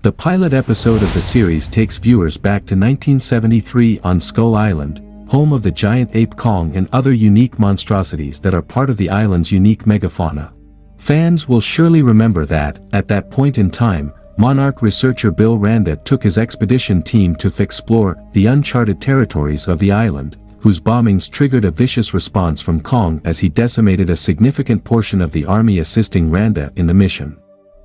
The pilot episode of the series takes viewers back to 1973 on Skull Island, home of the giant ape Kong and other unique monstrosities that are part of the island's unique megafauna. Fans will surely remember that, at that point in time, Monarch researcher Bill Randa took his expedition team to explore the uncharted territories of the island, whose bombings triggered a vicious response from Kong as he decimated a significant portion of the army assisting Randa in the mission.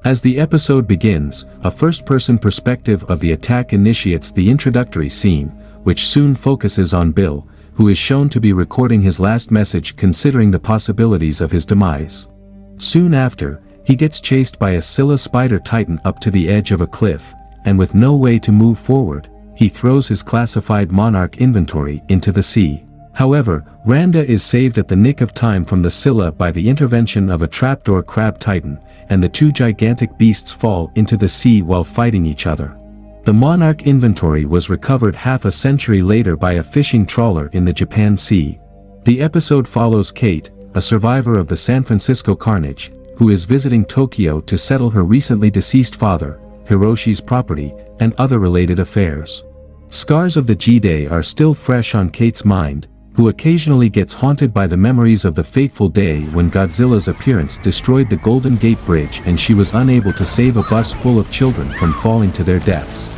As the episode begins, a first-person perspective of the attack initiates the introductory scene, which soon focuses on Bill, who is shown to be recording his last message considering the possibilities of his demise. Soon after, he gets chased by a Scylla spider titan up to the edge of a cliff, and with no way to move forward, he throws his classified Monarch inventory into the sea. However, Randa is saved at the nick of time from the Scylla by the intervention of a trapdoor crab titan, and the two gigantic beasts fall into the sea while fighting each other. The Monarch inventory was recovered half a century later by a fishing trawler in the Japan Sea. The episode follows Kate, a survivor of the San Francisco carnage, who is visiting Tokyo to settle her recently deceased father, Hiroshi's property, and other related affairs. Scars of the G-Day are still fresh on Kate's mind, who occasionally gets haunted by the memories of the fateful day when Godzilla's appearance destroyed the Golden Gate Bridge and she was unable to save a bus full of children from falling to their deaths.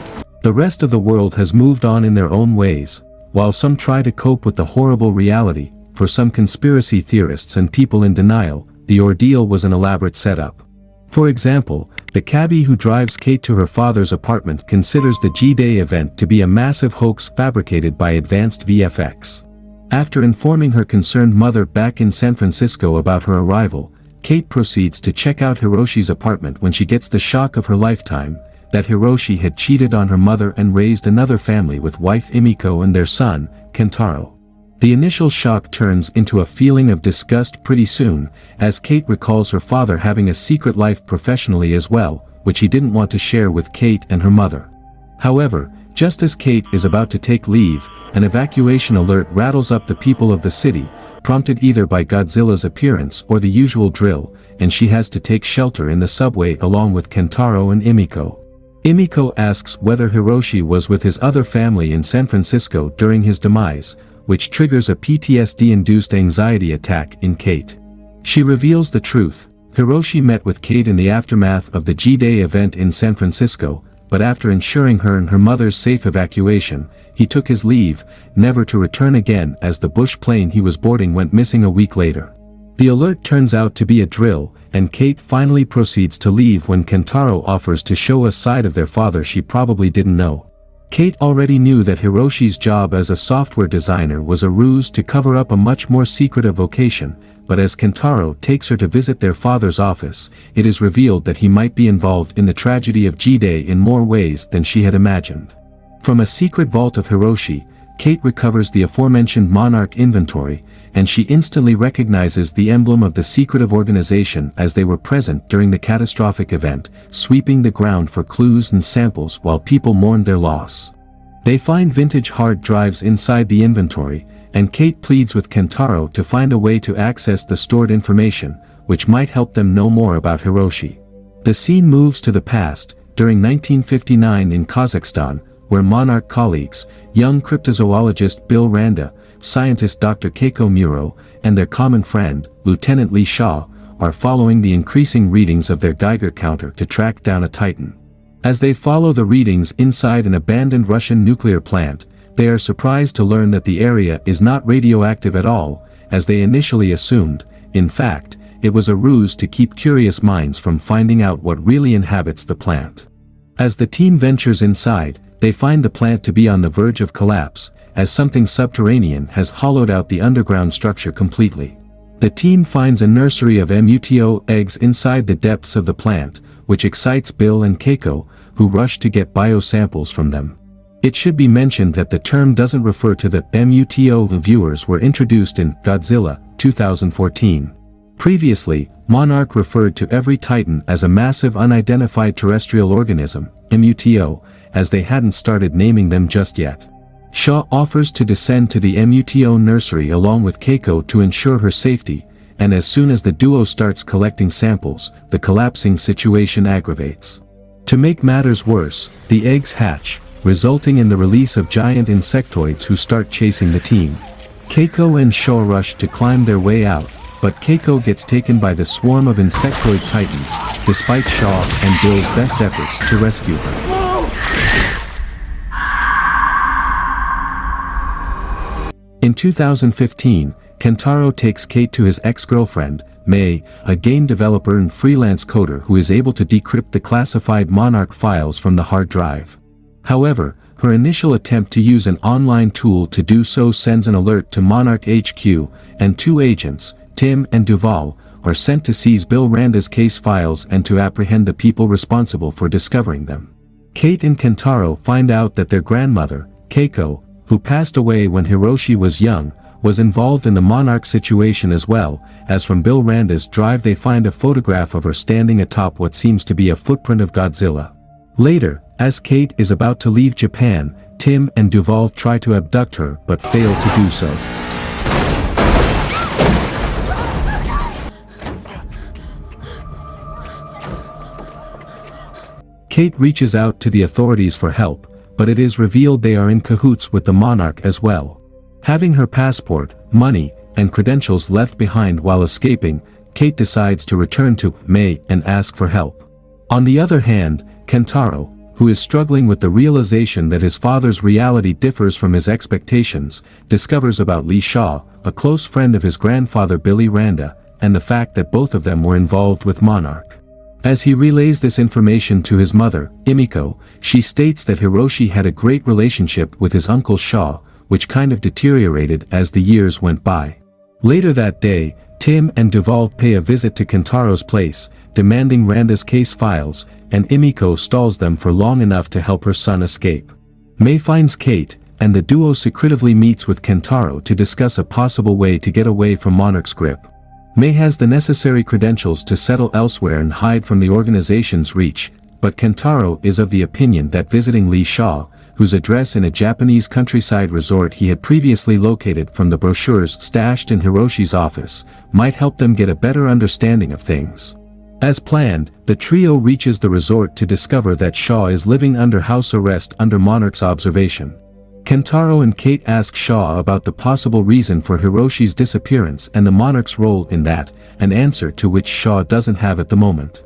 The rest of the world has moved on in their own ways, while some try to cope with the horrible reality. For some conspiracy theorists and people in denial, the ordeal was an elaborate setup. For example, the cabbie who drives Kate to her father's apartment considers the G-Day event to be a massive hoax fabricated by advanced VFX. After informing her concerned mother back in San Francisco about her arrival, Kate proceeds to check out Hiroshi's apartment when she gets the shock of her lifetime, that Hiroshi had cheated on her mother and raised another family with wife Emiko and their son, Kentaro. The initial shock turns into a feeling of disgust pretty soon, as Kate recalls her father having a secret life professionally as well, which he didn't want to share with Kate and her mother. However, just as Kate is about to take leave, an evacuation alert rattles up the people of the city, prompted either by Godzilla's appearance or the usual drill, and she has to take shelter in the subway along with Kentaro and Emiko. Emiko asks whether Hiroshi was with his other family in San Francisco during his demise, which triggers a PTSD-induced anxiety attack in Kate. She reveals the truth. Hiroshi met with Kate in the aftermath of the G-Day event in San Francisco, but after ensuring her and her mother's safe evacuation, he took his leave, never to return again as the bush plane he was boarding went missing a week later. The alert turns out to be a drill, and Kate finally proceeds to leave when Kentaro offers to show a side of their father she probably didn't know. Kate already knew that Hiroshi's job as a software designer was a ruse to cover up a much more secretive vocation, but as Kentaro takes her to visit their father's office, it is revealed that he might be involved in the tragedy of G-Day in more ways than she had imagined. From a secret vault of Hiroshi, Kate recovers the aforementioned Monarch inventory, and she instantly recognizes the emblem of the secretive organization as they were present during the catastrophic event, sweeping the ground for clues and samples while people mourned their loss. They find vintage hard drives inside the inventory, and Kate pleads with Kentaro to find a way to access the stored information, which might help them know more about Hiroshi. The scene moves to the past, during 1959 in Kazakhstan, where Monarch colleagues, young cryptozoologist Bill Randa, scientist Dr. Keiko Muro, and their common friend, Lieutenant Lee Shaw, are following the increasing readings of their Geiger counter to track down a Titan. As they follow the readings inside an abandoned Russian nuclear plant, they are surprised to learn that the area is not radioactive at all, as they initially assumed. In fact, it was a ruse to keep curious minds from finding out what really inhabits the plant. As the team ventures inside, they find the plant to be on the verge of collapse, as something subterranean has hollowed out the underground structure completely. The team finds a nursery of MUTO eggs inside the depths of the plant, which excites Bill and Keiko, who rush to get biosamples from them. It should be mentioned that the term doesn't refer to the MUTO the viewers were introduced in Godzilla, 2014. Previously, Monarch referred to every Titan as a massive unidentified terrestrial organism, MUTO, as they hadn't started naming them just yet. Shaw offers to descend to the MUTO nursery along with Keiko to ensure her safety, and as soon as the duo starts collecting samples, the collapsing situation aggravates. To make matters worse, the eggs hatch, resulting in the release of giant insectoids who start chasing the team. Keiko and Shaw rush to climb their way out, but Keiko gets taken by the swarm of insectoid titans, despite Shaw and Bill's best efforts to rescue her. In 2015, Kentaro takes Kate to his ex-girlfriend, May, a game developer and freelance coder who is able to decrypt the classified Monarch files from the hard drive. However, her initial attempt to use an online tool to do so sends an alert to Monarch HQ, and two agents, Tim and Duval, are sent to seize Bill Randa's case files and to apprehend the people responsible for discovering them. Kate and Kentaro find out that their grandmother, Keiko, who passed away when Hiroshi was young, was involved in the Monarch situation as well, as from Bill Randa's drive they find a photograph of her standing atop what seems to be a footprint of Godzilla. Later, as Kate is about to leave Japan, Tim and Duval try to abduct her but fail to do so. Kate reaches out to the authorities for help, but it is revealed they are in cahoots with the Monarch as well. Having her passport, money, and credentials left behind while escaping, Kate decides to return to May and ask for help. On the other hand, Kentaro, who is struggling with the realization that his father's reality differs from his expectations, discovers about Lee Shaw, a close friend of his grandfather Billy Randa, and the fact that both of them were involved with Monarch. As he relays this information to his mother, Imiko, she states that Hiroshi had a great relationship with his uncle Shaw, which kind of deteriorated as the years went by. Later that day, Tim and Duval pay a visit to Kentaro's place, demanding Randa's case files, and Imiko stalls them for long enough to help her son escape. May finds Kate, and the duo secretively meets with Kentaro to discuss a possible way to get away from Monarch's grip. May has the necessary credentials to settle elsewhere and hide from the organization's reach, but Kentaro is of the opinion that visiting Lee Shaw, whose address in a Japanese countryside resort he had previously located from the brochures stashed in Hiroshi's office, might help them get a better understanding of things. As planned, the trio reaches the resort to discover that Shaw is living under house arrest under Monarch's observation. Kentaro and Kate ask Shaw about the possible reason for Hiroshi's disappearance and the Monarch's role in that, an answer to which Shaw doesn't have at the moment.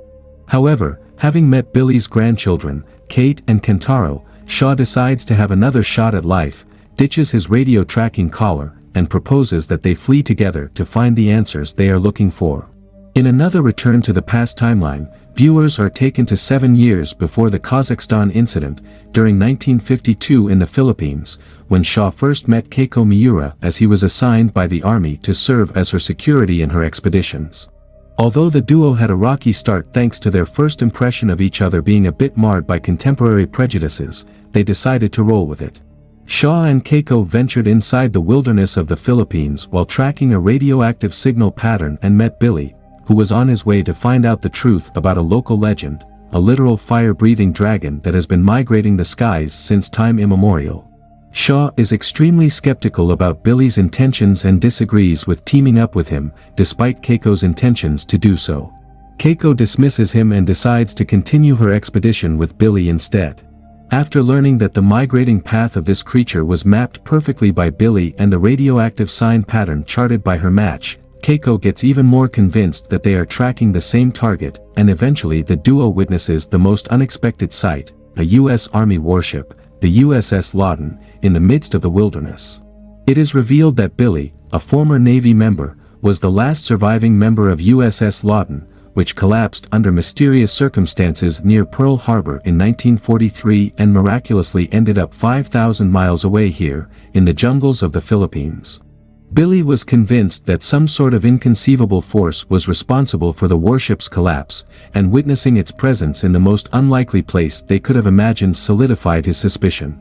However, having met Billy's grandchildren, Kate and Kentaro, Shaw decides to have another shot at life, ditches his radio tracking collar, and proposes that they flee together to find the answers they are looking for. In another return to the past timeline, viewers are taken to 7 years before the Kazakhstan incident, during 1952 in the Philippines, when Shaw first met Keiko Miura as he was assigned by the army to serve as her security in her expeditions. Although the duo had a rocky start thanks to their first impression of each other being a bit marred by contemporary prejudices, they decided to roll with it. Shaw and Keiko ventured inside the wilderness of the Philippines while tracking a radioactive signal pattern and met Billy, who was on his way to find out the truth about a local legend, a literal fire-breathing dragon that has been migrating the skies since time immemorial. Shaw is extremely skeptical about Billy's intentions and disagrees with teaming up with him, despite Keiko's intentions to do so. Keiko dismisses him and decides to continue her expedition with Billy instead. After learning that the migrating path of this creature was mapped perfectly by Billy and the radioactive sign pattern charted by her match, Keiko gets even more convinced that they are tracking the same target, and eventually the duo witnesses the most unexpected sight, a U.S. Army warship, the USS Lawton, in the midst of the wilderness. It is revealed that Billy, a former Navy member, was the last surviving member of USS Lawton, which collapsed under mysterious circumstances near Pearl Harbor in 1943 and miraculously ended up 5,000 miles away here, in the jungles of the Philippines. Billy was convinced that some sort of inconceivable force was responsible for the warship's collapse, and witnessing its presence in the most unlikely place they could have imagined solidified his suspicion.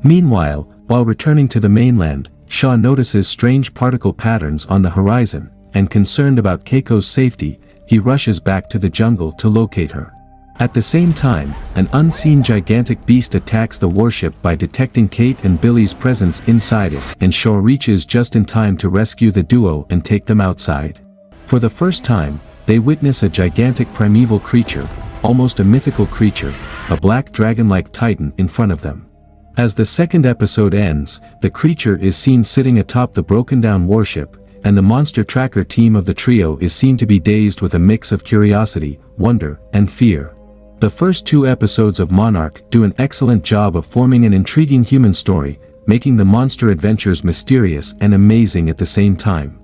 Meanwhile, while returning to the mainland, Shaw notices strange particle patterns on the horizon, and concerned about Keiko's safety, he rushes back to the jungle to locate her. At the same time, an unseen gigantic beast attacks the warship by detecting Kate and Billy's presence inside it, and Shaw reaches just in time to rescue the duo and take them outside. For the first time, they witness a gigantic primeval creature, almost a mythical creature, a black dragon-like titan in front of them. As the second episode ends, the creature is seen sitting atop the broken-down warship, and the monster tracker team of the trio is seen to be dazed with a mix of curiosity, wonder, and fear. The first 2 episodes of Monarch do an excellent job of forming an intriguing human story, making the monster adventures mysterious and amazing at the same time.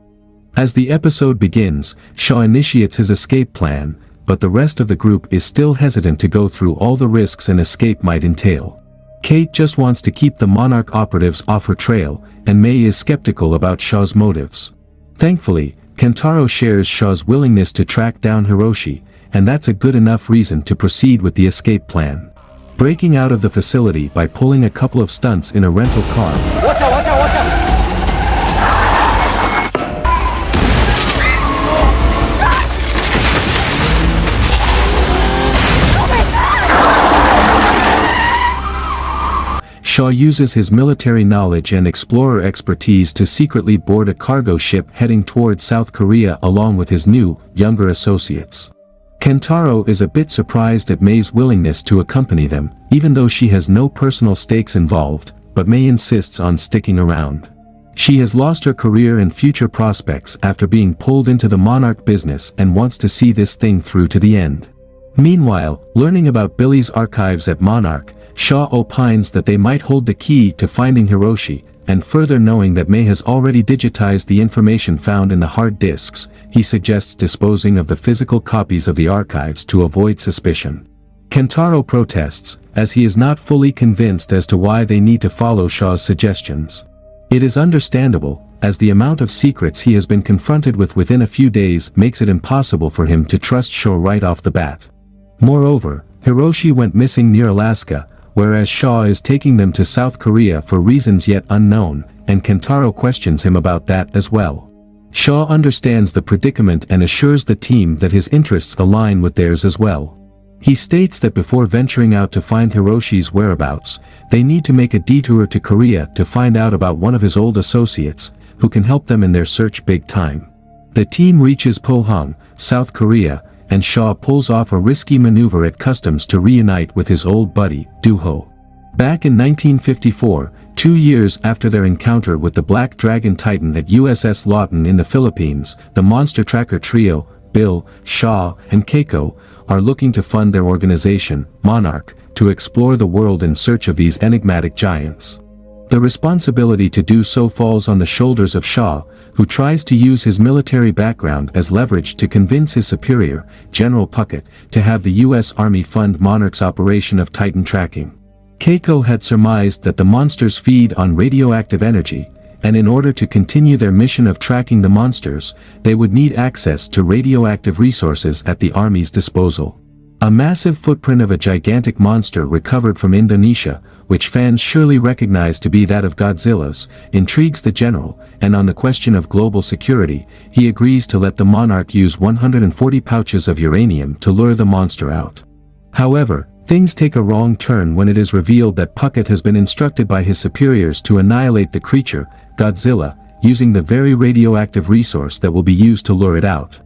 As the episode begins, Shaw initiates his escape plan, but the rest of the group is still hesitant to go through all the risks an escape might entail. Kate just wants to keep the Monarch operatives off her trail, and May is skeptical about Shaw's motives. Thankfully, Kentaro shares Shaw's willingness to track down Hiroshi, and that's a good enough reason to proceed with the escape plan. Breaking out of the facility by pulling a couple of stunts in a rental car. Watch out, watch out, watch out! Shaw uses his military knowledge and explorer expertise to secretly board a cargo ship heading toward South Korea along with his new, younger associates. Kentaro is a bit surprised at May's willingness to accompany them, even though she has no personal stakes involved, but May insists on sticking around. She has lost her career and future prospects after being pulled into the Monarch business and wants to see this thing through to the end. Meanwhile, learning about Billy's archives at Monarch, Shaw opines that they might hold the key to finding Hiroshi, and further knowing that May has already digitized the information found in the hard disks, he suggests disposing of the physical copies of the archives to avoid suspicion. Kentaro protests, as he is not fully convinced as to why they need to follow Shaw's suggestions. It is understandable, as the amount of secrets he has been confronted with within a few days makes it impossible for him to trust Shaw right off the bat. Moreover, Hiroshi went missing near Alaska, whereas Shaw is taking them to South Korea for reasons yet unknown, and Kentaro questions him about that as well. Shaw understands the predicament and assures the team that his interests align with theirs as well. He states that before venturing out to find Hiroshi's whereabouts, they need to make a detour to Korea to find out about one of his old associates, who can help them in their search big time. The team reaches Pohang, South Korea, and Shaw pulls off a risky maneuver at customs to reunite with his old buddy, Doo-ho. Back in 1954, 2 years after their encounter with the Black Dragon Titan at USS Lawton in the Philippines, the monster tracker trio, Bill, Shaw, and Keiko, are looking to fund their organization, Monarch, to explore the world in search of these enigmatic giants. The responsibility to do so falls on the shoulders of Shaw, who tries to use his military background as leverage to convince his superior, General Puckett, to have the U.S. Army fund Monarch's operation of Titan tracking. Keiko had surmised that the monsters feed on radioactive energy, and in order to continue their mission of tracking the monsters, they would need access to radioactive resources at the Army's disposal. A massive footprint of a gigantic monster recovered from Indonesia, which fans surely recognize to be that of Godzilla's, intrigues the general, and on the question of global security, he agrees to let the Monarch use 140 pouches of uranium to lure the monster out. However, things take a wrong turn when it is revealed that Puckett has been instructed by his superiors to annihilate the creature, Godzilla, using the very radioactive resource that will be used to lure it out.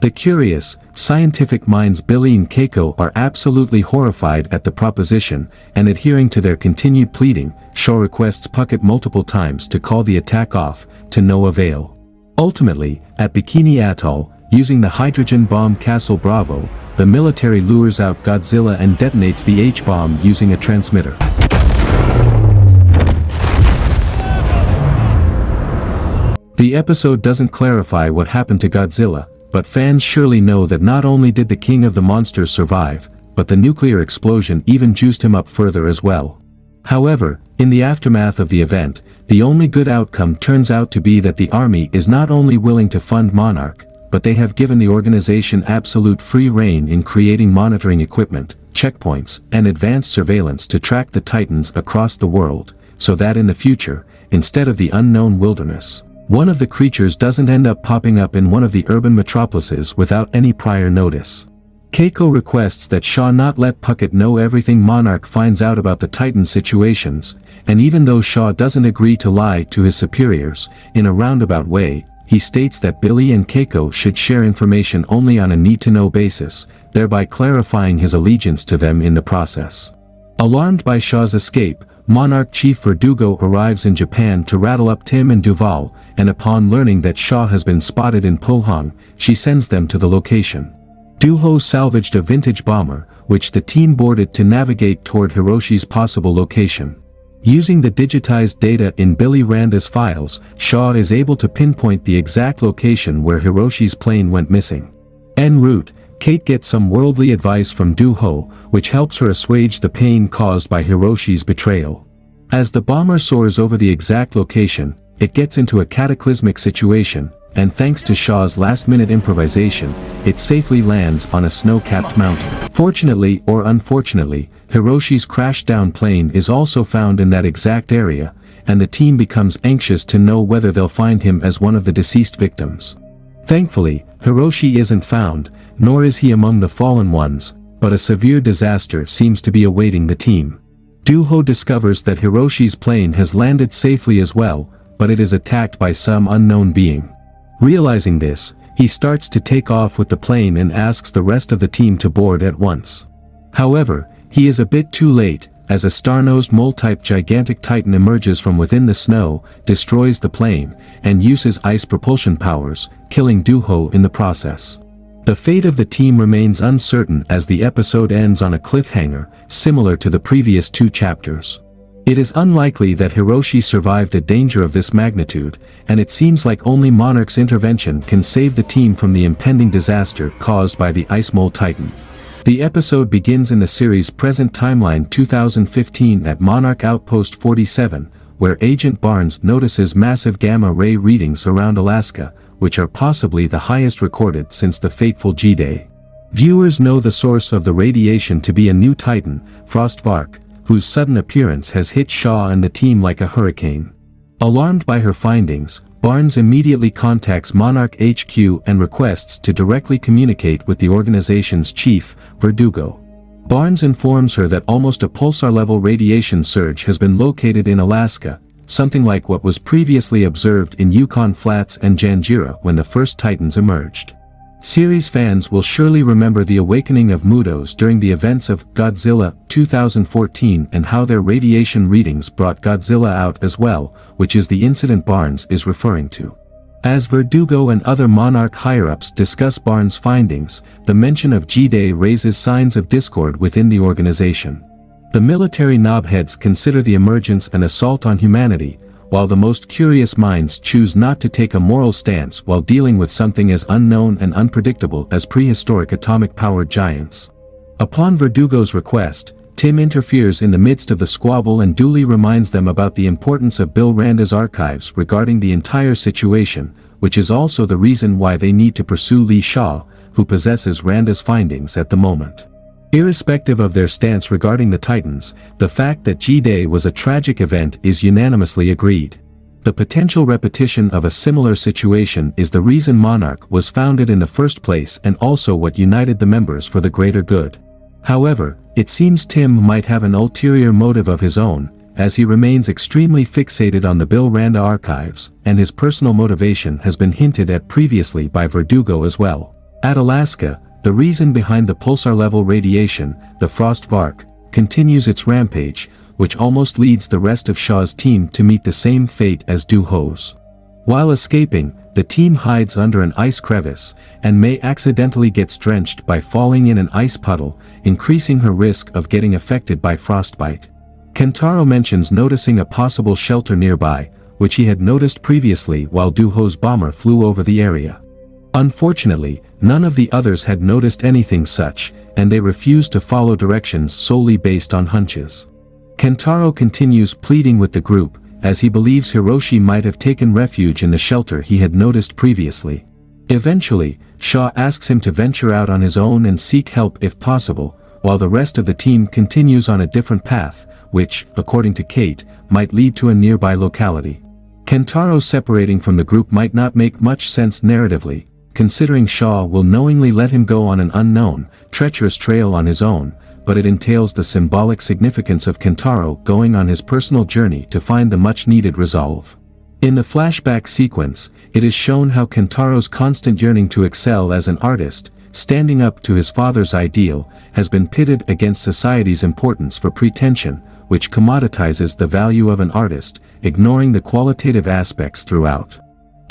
The curious, scientific minds Billy and Keiko are absolutely horrified at the proposition, and adhering to their continued pleading, Shaw requests Puckett multiple times to call the attack off, to no avail. Ultimately, at Bikini Atoll, using the hydrogen bomb Castle Bravo, the military lures out Godzilla and detonates the H-bomb using a transmitter. The episode doesn't clarify what happened to Godzilla, but fans surely know that not only did the king of the monsters survive, but the nuclear explosion even juiced him up further as well. However, in the aftermath of the event, the only good outcome turns out to be that the army is not only willing to fund Monarch, but they have given the organization absolute free rein in creating monitoring equipment, checkpoints, and advanced surveillance to track the Titans across the world, so that in the future, instead of the unknown wilderness, one of the creatures doesn't end up popping up in one of the urban metropolises without any prior notice. Keiko requests that Shaw not let Puckett know everything Monarch finds out about the Titan situations, and even though Shaw doesn't agree to lie to his superiors, in a roundabout way, he states that Billy and Keiko should share information only on a need-to-know basis, thereby clarifying his allegiance to them in the process. Alarmed by Shaw's escape, Monarch Chief Verdugo arrives in Japan to rattle up Tim and Duval, and upon learning that Shaw has been spotted in Pohang, she sends them to the location. Duho salvaged a vintage bomber, which the team boarded to navigate toward Hiroshi's possible location. Using the digitized data in Billy Randa's files, Shaw is able to pinpoint the exact location where Hiroshi's plane went missing. En route, Kate gets some worldly advice from Duho, which helps her assuage the pain caused by Hiroshi's betrayal. As the bomber soars over the exact location, it gets into a cataclysmic situation, and thanks to Shaw's last-minute improvisation, it safely lands on a snow-capped mountain. Fortunately or unfortunately, Hiroshi's crashed-down plane is also found in that exact area, and the team becomes anxious to know whether they'll find him as one of the deceased victims. Thankfully, Hiroshi isn't found, nor is he among the fallen ones, but a severe disaster seems to be awaiting the team. Duho discovers that Hiroshi's plane has landed safely as well, but it is attacked by some unknown being. Realizing this, he starts to take off with the plane and asks the rest of the team to board at once. However, he is a bit too late, as a star-nosed mole-type gigantic titan emerges from within the snow, destroys the plane, and uses ice propulsion powers, killing Duho in the process. The fate of the team remains uncertain as the episode ends on a cliffhanger, similar to the previous 2 chapters. It is unlikely that Hiroshi survived a danger of this magnitude, and it seems like only Monarch's intervention can save the team from the impending disaster caused by the Ice Mole Titan. The episode begins in the series' present timeline 2015 at Monarch Outpost 47, where Agent Barnes notices massive gamma-ray readings around Alaska, which are possibly the highest recorded since the fateful G-Day. Viewers know the source of the radiation to be a new Titan, Frostvark, whose sudden appearance has hit Shaw and the team like a hurricane. Alarmed by her findings, Barnes immediately contacts Monarch HQ and requests to directly communicate with the organization's chief, Verdugo. Barnes informs her that almost a pulsar-level radiation surge has been located in Alaska, something like what was previously observed in Yukon Flats and Janjira when the first Titans emerged. Series fans will surely remember the awakening of Mudos during the events of Godzilla 2014 and how their radiation readings brought Godzilla out as well, which is the incident Barnes is referring to. As Verdugo and other Monarch higher-ups discuss Barnes' findings, the mention of G-Day raises signs of discord within the organization. The military knobheads consider the emergence an assault on humanity, while the most curious minds choose not to take a moral stance while dealing with something as unknown and unpredictable as prehistoric atomic-powered giants. Upon Verdugo's request, Tim interferes in the midst of the squabble and duly reminds them about the importance of Bill Randa's archives regarding the entire situation, which is also the reason why they need to pursue Lee Shaw, who possesses Randa's findings at the moment. Irrespective of their stance regarding the Titans, the fact that G-Day was a tragic event is unanimously agreed. The potential repetition of a similar situation is the reason Monarch was founded in the first place and also what united the members for the greater good. However, it seems Tim might have an ulterior motive of his own, as he remains extremely fixated on the Bill Randa archives, and his personal motivation has been hinted at previously by Verdugo as well. At Alaska, the reason behind the pulsar-level radiation, the Frostvark, continues its rampage, which almost leads the rest of Shaw's team to meet the same fate as Duho's. While escaping, the team hides under an ice crevice, and May accidentally gets drenched by falling in an ice puddle, increasing her risk of getting affected by frostbite. Kentaro mentions noticing a possible shelter nearby, which he had noticed previously while Duho's bomber flew over the area. Unfortunately, none of the others had noticed anything such, and they refused to follow directions solely based on hunches. Kentaro continues pleading with the group, as he believes Hiroshi might have taken refuge in the shelter he had noticed previously. Eventually, Shaw asks him to venture out on his own and seek help if possible, while the rest of the team continues on a different path, which, according to Kate, might lead to a nearby locality. Kentaro separating from the group might not make much sense narratively, considering Shaw will knowingly let him go on an unknown, treacherous trail on his own, but it entails the symbolic significance of Kentaro going on his personal journey to find the much-needed resolve. In the flashback sequence, it is shown how Kentaro's constant yearning to excel as an artist, standing up to his father's ideal, has been pitted against society's importance for pretension, which commoditizes the value of an artist, ignoring the qualitative aspects throughout.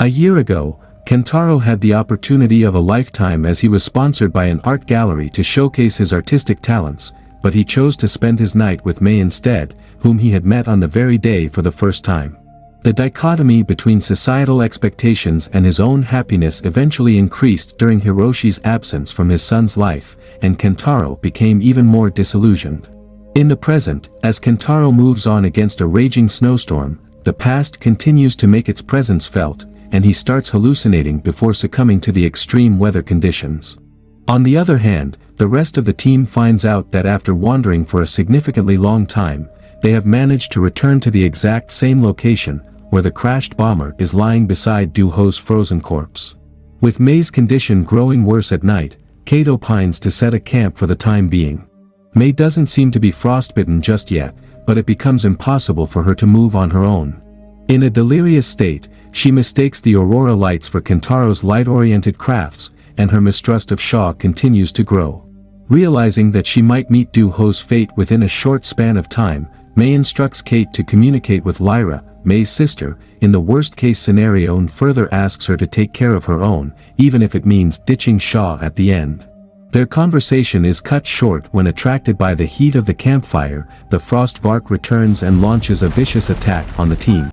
A year ago, Kentaro had the opportunity of a lifetime as he was sponsored by an art gallery to showcase his artistic talents, but he chose to spend his night with Mei instead, whom he had met on the very day for the first time. The dichotomy between societal expectations and his own happiness eventually increased during Hiroshi's absence from his son's life, and Kentaro became even more disillusioned. In the present, as Kentaro moves on against a raging snowstorm, the past continues to make its presence felt, and he starts hallucinating before succumbing to the extreme weather conditions. On the other hand, the rest of the team finds out that after wandering for a significantly long time, they have managed to return to the exact same location, where the crashed bomber is lying beside Do-ho's frozen corpse. With Mei's condition growing worse at night, Kate opines to set a camp for the time being. Mei doesn't seem to be frostbitten just yet, but it becomes impossible for her to move on her own. In a delirious state, she mistakes the aurora lights for Kentaro's light-oriented crafts, and her mistrust of Shaw continues to grow. Realizing that she might meet Do-ho's fate within a short span of time, Mei instructs Kate to communicate with Lyra, Mei's sister, in the worst-case scenario, and further asks her to take care of her own, even if it means ditching Shaw at the end. Their conversation is cut short when, attracted by the heat of the campfire, the Frostvark returns and launches a vicious attack on the team.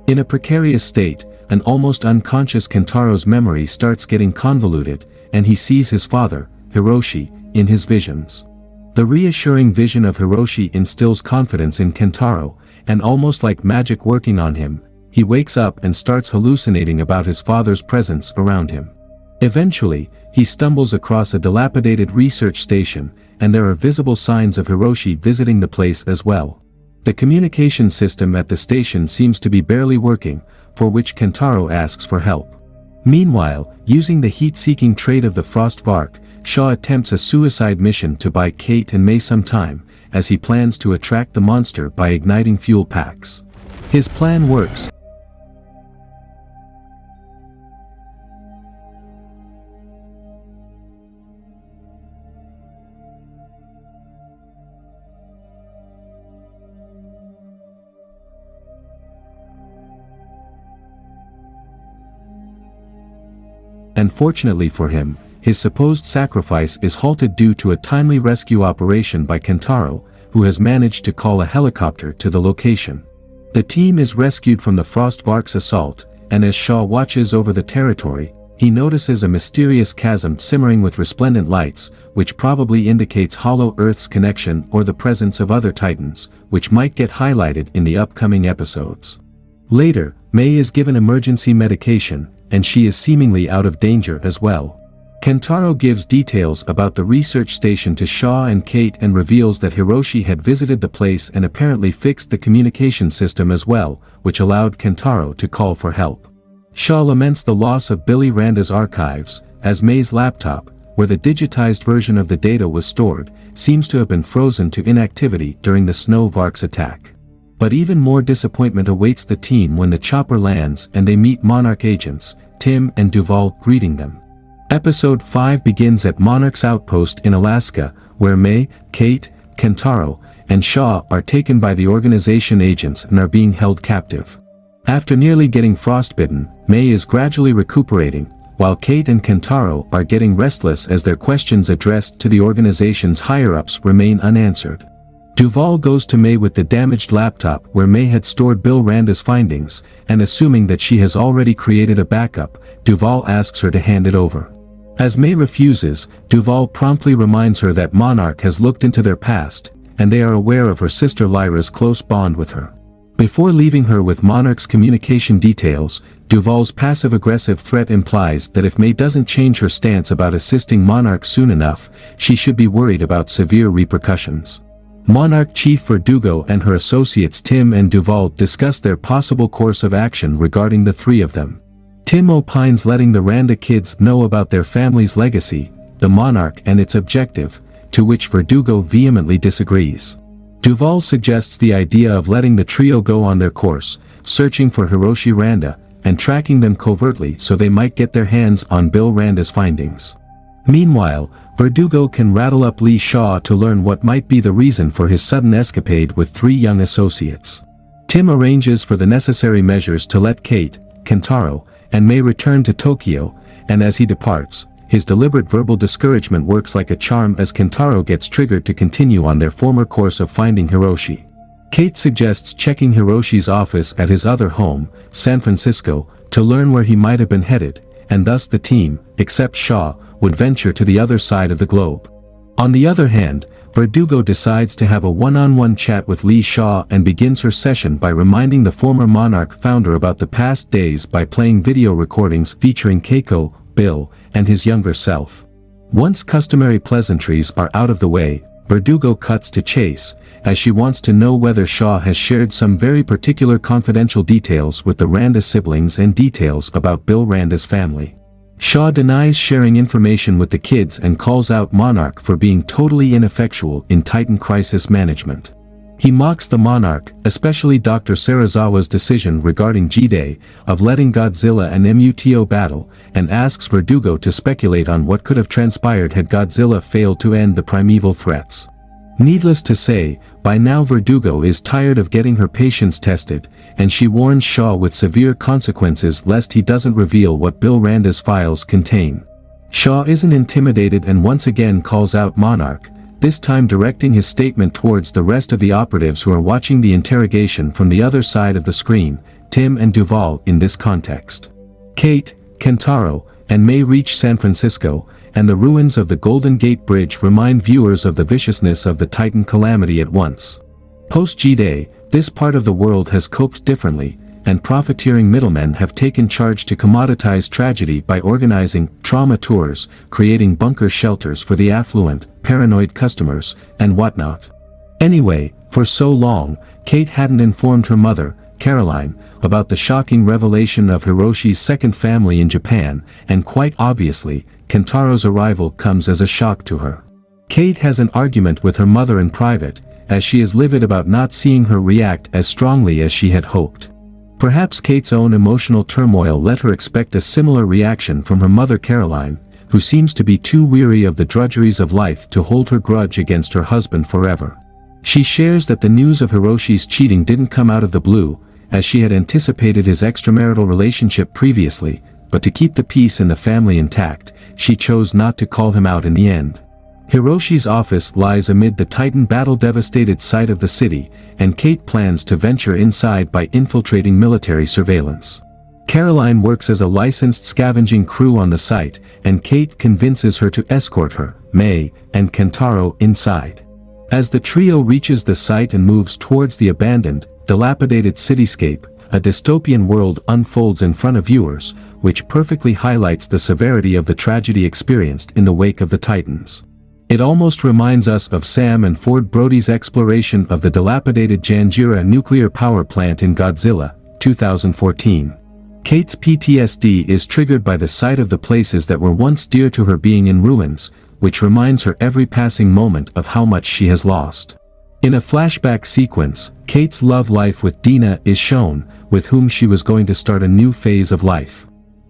In a precarious state, an almost unconscious Kentaro's memory starts getting convoluted, and he sees his father, Hiroshi, in his visions. The reassuring vision of Hiroshi instills confidence in Kentaro, and almost like magic working on him, he wakes up and starts hallucinating about his father's presence around him. Eventually, he stumbles across a dilapidated research station, and there are visible signs of Hiroshi visiting the place as well. The communication system at the station seems to be barely working, for which Kentaro asks for help. Meanwhile, using the heat-seeking trait of the Frostvark, Shaw attempts a suicide mission to buy Kate and Mei some time, as he plans to attract the monster by igniting fuel packs. His plan works. And fortunately for him, his supposed sacrifice is halted due to a timely rescue operation by Kentaro, who has managed to call a helicopter to the location. The team is rescued from the Frostvark's assault, and as Shaw watches over the territory, he notices a mysterious chasm simmering with resplendent lights, which probably indicates Hollow Earth's connection or the presence of other titans, which might get highlighted in the upcoming episodes. Later, Mei is given emergency medication, and she is seemingly out of danger as well. Kentaro gives details about the research station to Shaw and Kate and reveals that Hiroshi had visited the place and apparently fixed the communication system as well, which allowed Kentaro to call for help. Shaw laments the loss of Billy Randa's archives, as Mei's laptop, where the digitized version of the data was stored, seems to have been frozen to inactivity during the Snowvark's attack. But even more disappointment awaits the team when the chopper lands and they meet Monarch agents, Tim and Duval, greeting them. Episode 5 begins at Monarch's outpost in Alaska, where Mei, Kate, Kentaro, and Shaw are taken by the organization agents and are being held captive. After nearly getting frostbitten, Mei is gradually recuperating, while Kate and Kentaro are getting restless as their questions addressed to the organization's higher-ups remain unanswered. Duval goes to Mei with the damaged laptop where Mei had stored Bill Randa's findings, and assuming that she has already created a backup, Duval asks her to hand it over. As Mei refuses, Duval promptly reminds her that Monarch has looked into their past, and they are aware of her sister Lyra's close bond with her. Before leaving her with Monarch's communication details, Duval's passive-aggressive threat implies that if Mei doesn't change her stance about assisting Monarch soon enough, she should be worried about severe repercussions. Monarch Chief Verdugo and her associates Tim and Duval discuss their possible course of action regarding the three of them. Tim opines letting the Randa kids know about their family's legacy, the Monarch and its objective, to which Verdugo vehemently disagrees. Duval suggests the idea of letting the trio go on their course, searching for Hiroshi Randa, and tracking them covertly so they might get their hands on Bill Randa's findings. Meanwhile, Verdugo can rattle up Lee Shaw to learn what might be the reason for his sudden escapade with 3 young associates. Tim arranges for the necessary measures to let Kate, Kentaro, and May return to Tokyo, and as he departs, his deliberate verbal discouragement works like a charm as Kentaro gets triggered to continue on their former course of finding Hiroshi. Kate suggests checking Hiroshi's office at his other home, San Francisco, to learn where he might have been headed, and thus the team, except Shaw, would venture to the other side of the globe. On the other hand, Verdugo decides to have a one-on-one chat with Lee Shaw and begins her session by reminding the former Monarch founder about the past days by playing video recordings featuring Keiko, Bill, and his younger self. Once customary pleasantries are out of the way, Verdugo cuts to chase, as she wants to know whether Shaw has shared some very particular confidential details with the Randa siblings and details about Bill Randa's family. Shaw denies sharing information with the kids and calls out Monarch for being totally ineffectual in Titan crisis management. He mocks the Monarch, especially Dr. Serizawa's decision regarding G-Day, of letting Godzilla and MUTO battle, and asks Verdugo to speculate on what could have transpired had Godzilla failed to end the primeval threats. Needless to say, by now Verdugo is tired of getting her patience tested, and she warns Shaw with severe consequences lest he doesn't reveal what Bill Randa's files contain. Shaw isn't intimidated and once again calls out Monarch, this time directing his statement towards the rest of the operatives who are watching the interrogation from the other side of the screen, Tim and Duval in this context. Kate, Kentaro, and May reach San Francisco, and the ruins of the Golden Gate Bridge remind viewers of the viciousness of the Titan calamity at once. Post-G-Day, this part of the world has coped differently, and profiteering middlemen have taken charge to commoditize tragedy by organizing trauma tours, creating bunker shelters for the affluent, paranoid customers, and whatnot. Anyway, for so long, Kate hadn't informed her mother, Caroline, about the shocking revelation of Hiroshi's second family in Japan, and quite obviously, Kentaro's arrival comes as a shock to her. Kate has an argument with her mother in private, as she is livid about not seeing her react as strongly as she had hoped. Perhaps Kate's own emotional turmoil let her expect a similar reaction from her mother Caroline, who seems to be too weary of the drudgeries of life to hold her grudge against her husband forever. She shares that the news of Hiroshi's cheating didn't come out of the blue, as she had anticipated his extramarital relationship previously, but to keep the peace in the family intact, she chose not to call him out in the end. Hiroshi's office lies amid the Titan battle-devastated site of the city, and Kate plans to venture inside by infiltrating military surveillance. Caroline works as a licensed scavenging crew on the site, and Kate convinces her to escort her, May, and Kentaro inside. As the trio reaches the site and moves towards the abandoned, dilapidated cityscape, a dystopian world unfolds in front of viewers, which perfectly highlights the severity of the tragedy experienced in the wake of the Titans. It almost reminds us of Sam and Ford Brody's exploration of the dilapidated Janjira nuclear power plant in Godzilla, 2014. Kate's PTSD is triggered by the sight of the places that were once dear to her being in ruins, which reminds her every passing moment of how much she has lost. In a flashback sequence, Kate's love life with Dina is shown, with whom she was going to start a new phase of life.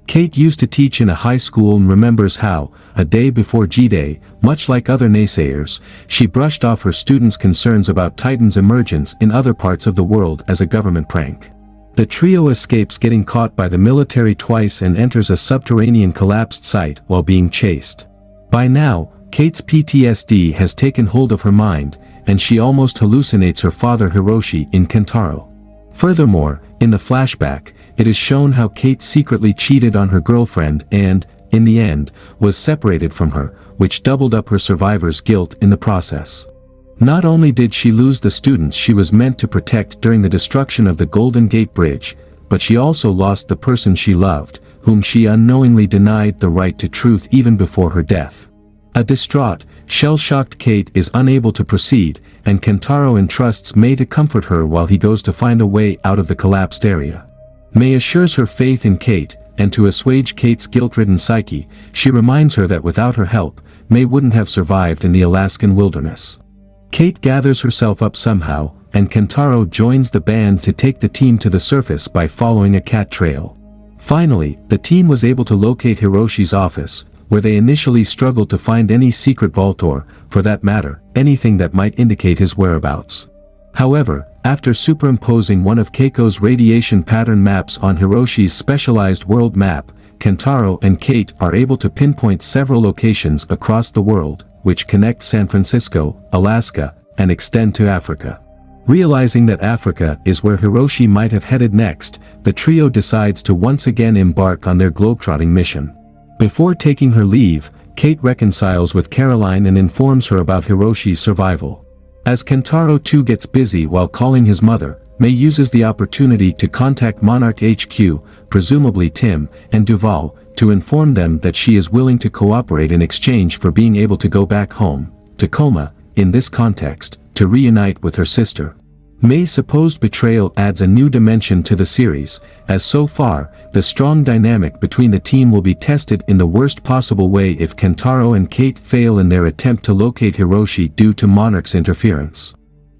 Kate used to teach in a high school and remembers how, a day before G-Day, much like other naysayers, she brushed off her students' concerns about Titan's emergence in other parts of the world as a government prank. The trio escapes getting caught by the military twice and enters a subterranean collapsed site while being chased. By now, Kate's PTSD has taken hold of her mind, and she almost hallucinates her father Hiroshi in Kentaro. Furthermore, in the flashback, it is shown how Kate secretly cheated on her girlfriend and, in the end, was separated from her, which doubled up her survivor's guilt in the process. Not only did she lose the students she was meant to protect during the destruction of the Golden Gate Bridge, but she also lost the person she loved, whom she unknowingly denied the right to truth even before her death. A distraught, shell-shocked Kate is unable to proceed, and Kentaro entrusts May to comfort her while he goes to find a way out of the collapsed area. May assures her faith in Kate, and to assuage Kate's guilt-ridden psyche, she reminds her that without her help, May wouldn't have survived in the Alaskan wilderness. Kate gathers herself up somehow, and Kentaro joins the band to take the team to the surface by following a cat trail. Finally, the team was able to locate Hiroshi's office, where they initially struggled to find any secret vault or, for that matter, anything that might indicate his whereabouts. However, after superimposing one of Keiko's radiation pattern maps on Hiroshi's specialized world map, Kentaro and Kate are able to pinpoint several locations across the world, which connect San Francisco, Alaska, and extend to Africa. Realizing that Africa is where Hiroshi might have headed next, the trio decides to once again embark on their globetrotting mission. Before taking her leave, Kate reconciles with Caroline and informs her about Hiroshi's survival. As Kentaro too gets busy while calling his mother, May uses the opportunity to contact Monarch HQ, presumably Tim, and Duval, to inform them that she is willing to cooperate in exchange for being able to go back home, Tacoma, in this context, to reunite with her sister. May's supposed betrayal adds a new dimension to the series, as so far, the strong dynamic between the team will be tested in the worst possible way if Kentaro and Kate fail in their attempt to locate Hiroshi due to Monarch's interference.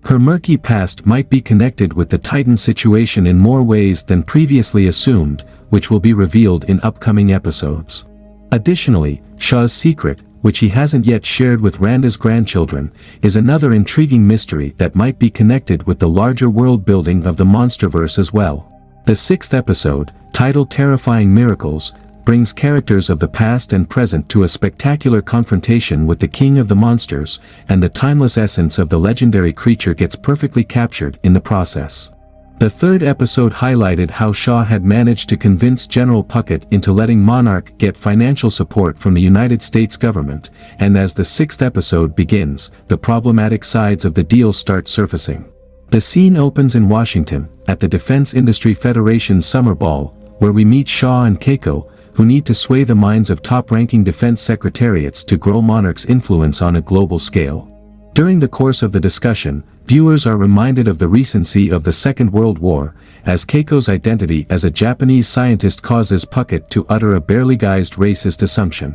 Her murky past might be connected with the Titan situation in more ways than previously assumed, which will be revealed in upcoming episodes. Additionally, Shaw's secret, which he hasn't yet shared with Randa's grandchildren, is another intriguing mystery that might be connected with the larger world building of the Monsterverse as well. The sixth episode, titled Terrifying Miracles, brings characters of the past and present to a spectacular confrontation with the king of the monsters, and the timeless essence of the legendary creature gets perfectly captured in the process. The third episode highlighted how Shaw had managed to convince General Puckett into letting Monarch get financial support from the United States government, and as the sixth episode begins, the problematic sides of the deal start surfacing. The scene opens in Washington, at the Defense Industry Federation's Summer Ball, where we meet Shaw and Keiko, who need to sway the minds of top-ranking defense secretariats to grow Monarch's influence on a global scale. During the course of the discussion, viewers are reminded of the recency of the Second World War, as Keiko's identity as a Japanese scientist causes Puckett to utter a barely guised racist assumption.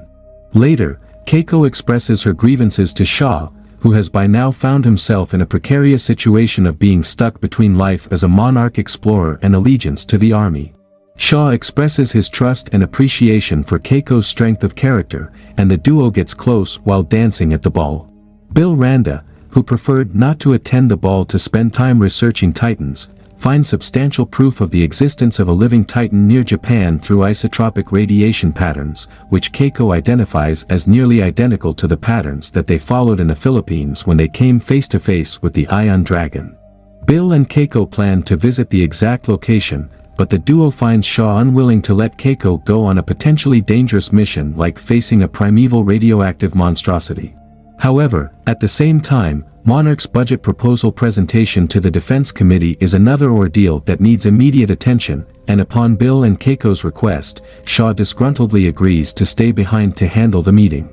Later, Keiko expresses her grievances to Shaw, who has by now found himself in a precarious situation of being stuck between life as a monarch explorer and allegiance to the army. Shaw expresses his trust and appreciation for Keiko's strength of character, and the duo gets close while dancing at the ball. Bill Randa, who preferred not to attend the ball to spend time researching Titans, finds substantial proof of the existence of a living Titan near Japan through isotropic radiation patterns, which Keiko identifies as nearly identical to the patterns that they followed in the Philippines when they came face-to-face with the Ion Dragon. Bill and Keiko plan to visit the exact location, but the duo finds Shaw unwilling to let Keiko go on a potentially dangerous mission like facing a primeval radioactive monstrosity. However, at the same time, Monarch's budget proposal presentation to the Defense Committee is another ordeal that needs immediate attention, and upon Bill and Keiko's request, Shaw disgruntledly agrees to stay behind to handle the meeting.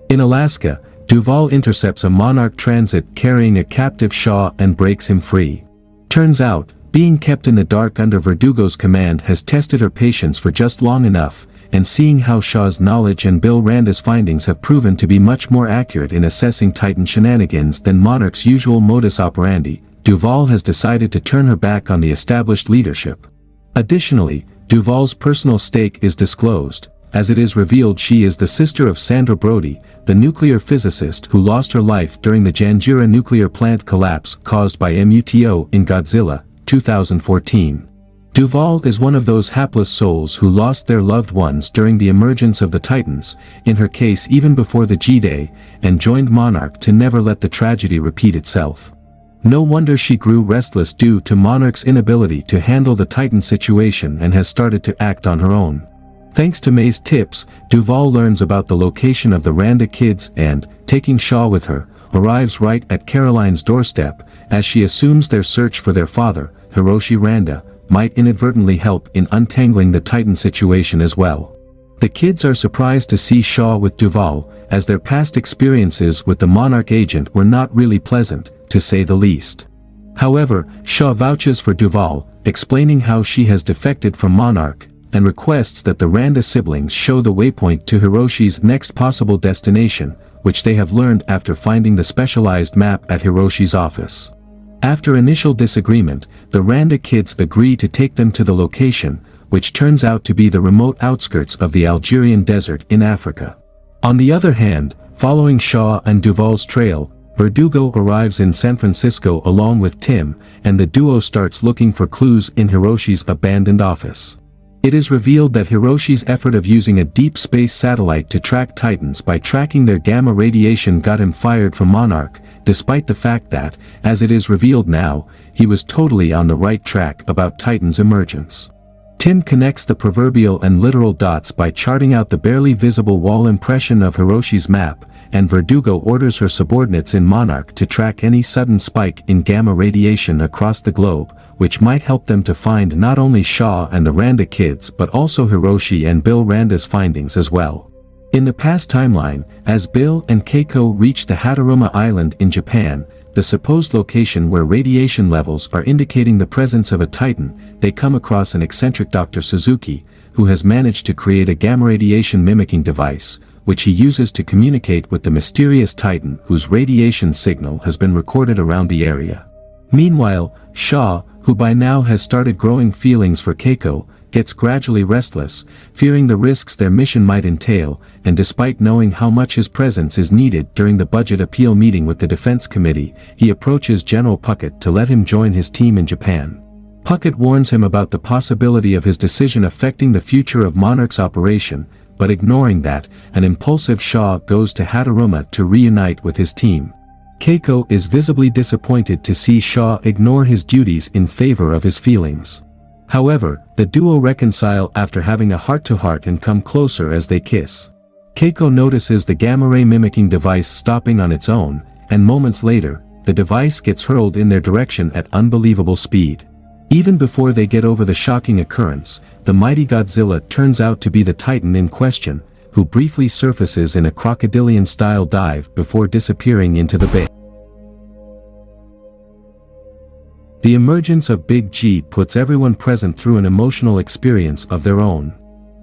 In Alaska, Duval intercepts a Monarch transit carrying a captive Shaw and breaks him free. Turns out, being kept in the dark under Verdugo's command has tested her patience for just long enough, and seeing how Shaw's knowledge and Bill Randa's findings have proven to be much more accurate in assessing Titan shenanigans than Monarch's usual modus operandi, Duval has decided to turn her back on the established leadership. Additionally, Duval's personal stake is disclosed, as it is revealed she is the sister of Sandra Brody, the nuclear physicist who lost her life during the Janjira nuclear plant collapse caused by MUTO in Godzilla, 2014. Duval is one of those hapless souls who lost their loved ones during the emergence of the Titans, in her case even before the G-Day, and joined Monarch to never let the tragedy repeat itself. No wonder she grew restless due to Monarch's inability to handle the Titan situation and has started to act on her own. Thanks to May's tips, Duval learns about the location of the Randa kids and, taking Shaw with her, arrives right at Caroline's doorstep, as she assumes their search for their father, Hiroshi Randa, might inadvertently help in untangling the Titan situation as well. The kids are surprised to see Shaw with Duval, as their past experiences with the Monarch agent were not really pleasant, to say the least. However, Shaw vouches for Duval, explaining how she has defected from Monarch, and requests that the Randa siblings show the waypoint to Hiroshi's next possible destination, which they have learned after finding the specialized map at Hiroshi's office. After initial disagreement, the Randa kids agree to take them to the location, which turns out to be the remote outskirts of the Algerian desert in Africa. On the other hand, following Shaw and Duval's trail, Verdugo arrives in San Francisco along with Tim, and the duo starts looking for clues in Hiroshi's abandoned office. It is revealed that Hiroshi's effort of using a deep space satellite to track Titans by tracking their gamma radiation got him fired from Monarch, despite the fact that, as it is revealed now, he was totally on the right track about Titan's emergence. Tim connects the proverbial and literal dots by charting out the barely visible wall impression of Hiroshi's map, and Verdugo orders her subordinates in Monarch to track any sudden spike in gamma radiation across the globe, which might help them to find not only Shaw and the Randa kids but also Hiroshi and Bill Randa's findings as well. In the past timeline, as Bill and Keiko reach the Hataruma Island in Japan, the supposed location where radiation levels are indicating the presence of a Titan, they come across an eccentric Dr. Suzuki, who has managed to create a gamma radiation mimicking device, which he uses to communicate with the mysterious Titan whose radiation signal has been recorded around the area. Meanwhile, Shaw, who by now has started growing feelings for Keiko, gets gradually restless, fearing the risks their mission might entail, and despite knowing how much his presence is needed during the budget appeal meeting with the Defense Committee, he approaches General Puckett to let him join his team in Japan. Puckett warns him about the possibility of his decision affecting the future of Monarch's operation, but ignoring that, an impulsive Shaw goes to Hataruma to reunite with his team. Keiko is visibly disappointed to see Shaw ignore his duties in favor of his feelings. However, the duo reconcile after having a heart-to-heart and come closer as they kiss. Keiko notices the gamma-ray mimicking device stopping on its own, and moments later, the device gets hurled in their direction at unbelievable speed. Even before they get over the shocking occurrence, the mighty Godzilla turns out to be the Titan in question, who briefly surfaces in a crocodilian-style dive before disappearing into the bay. The emergence of Big G puts everyone present through an emotional experience of their own.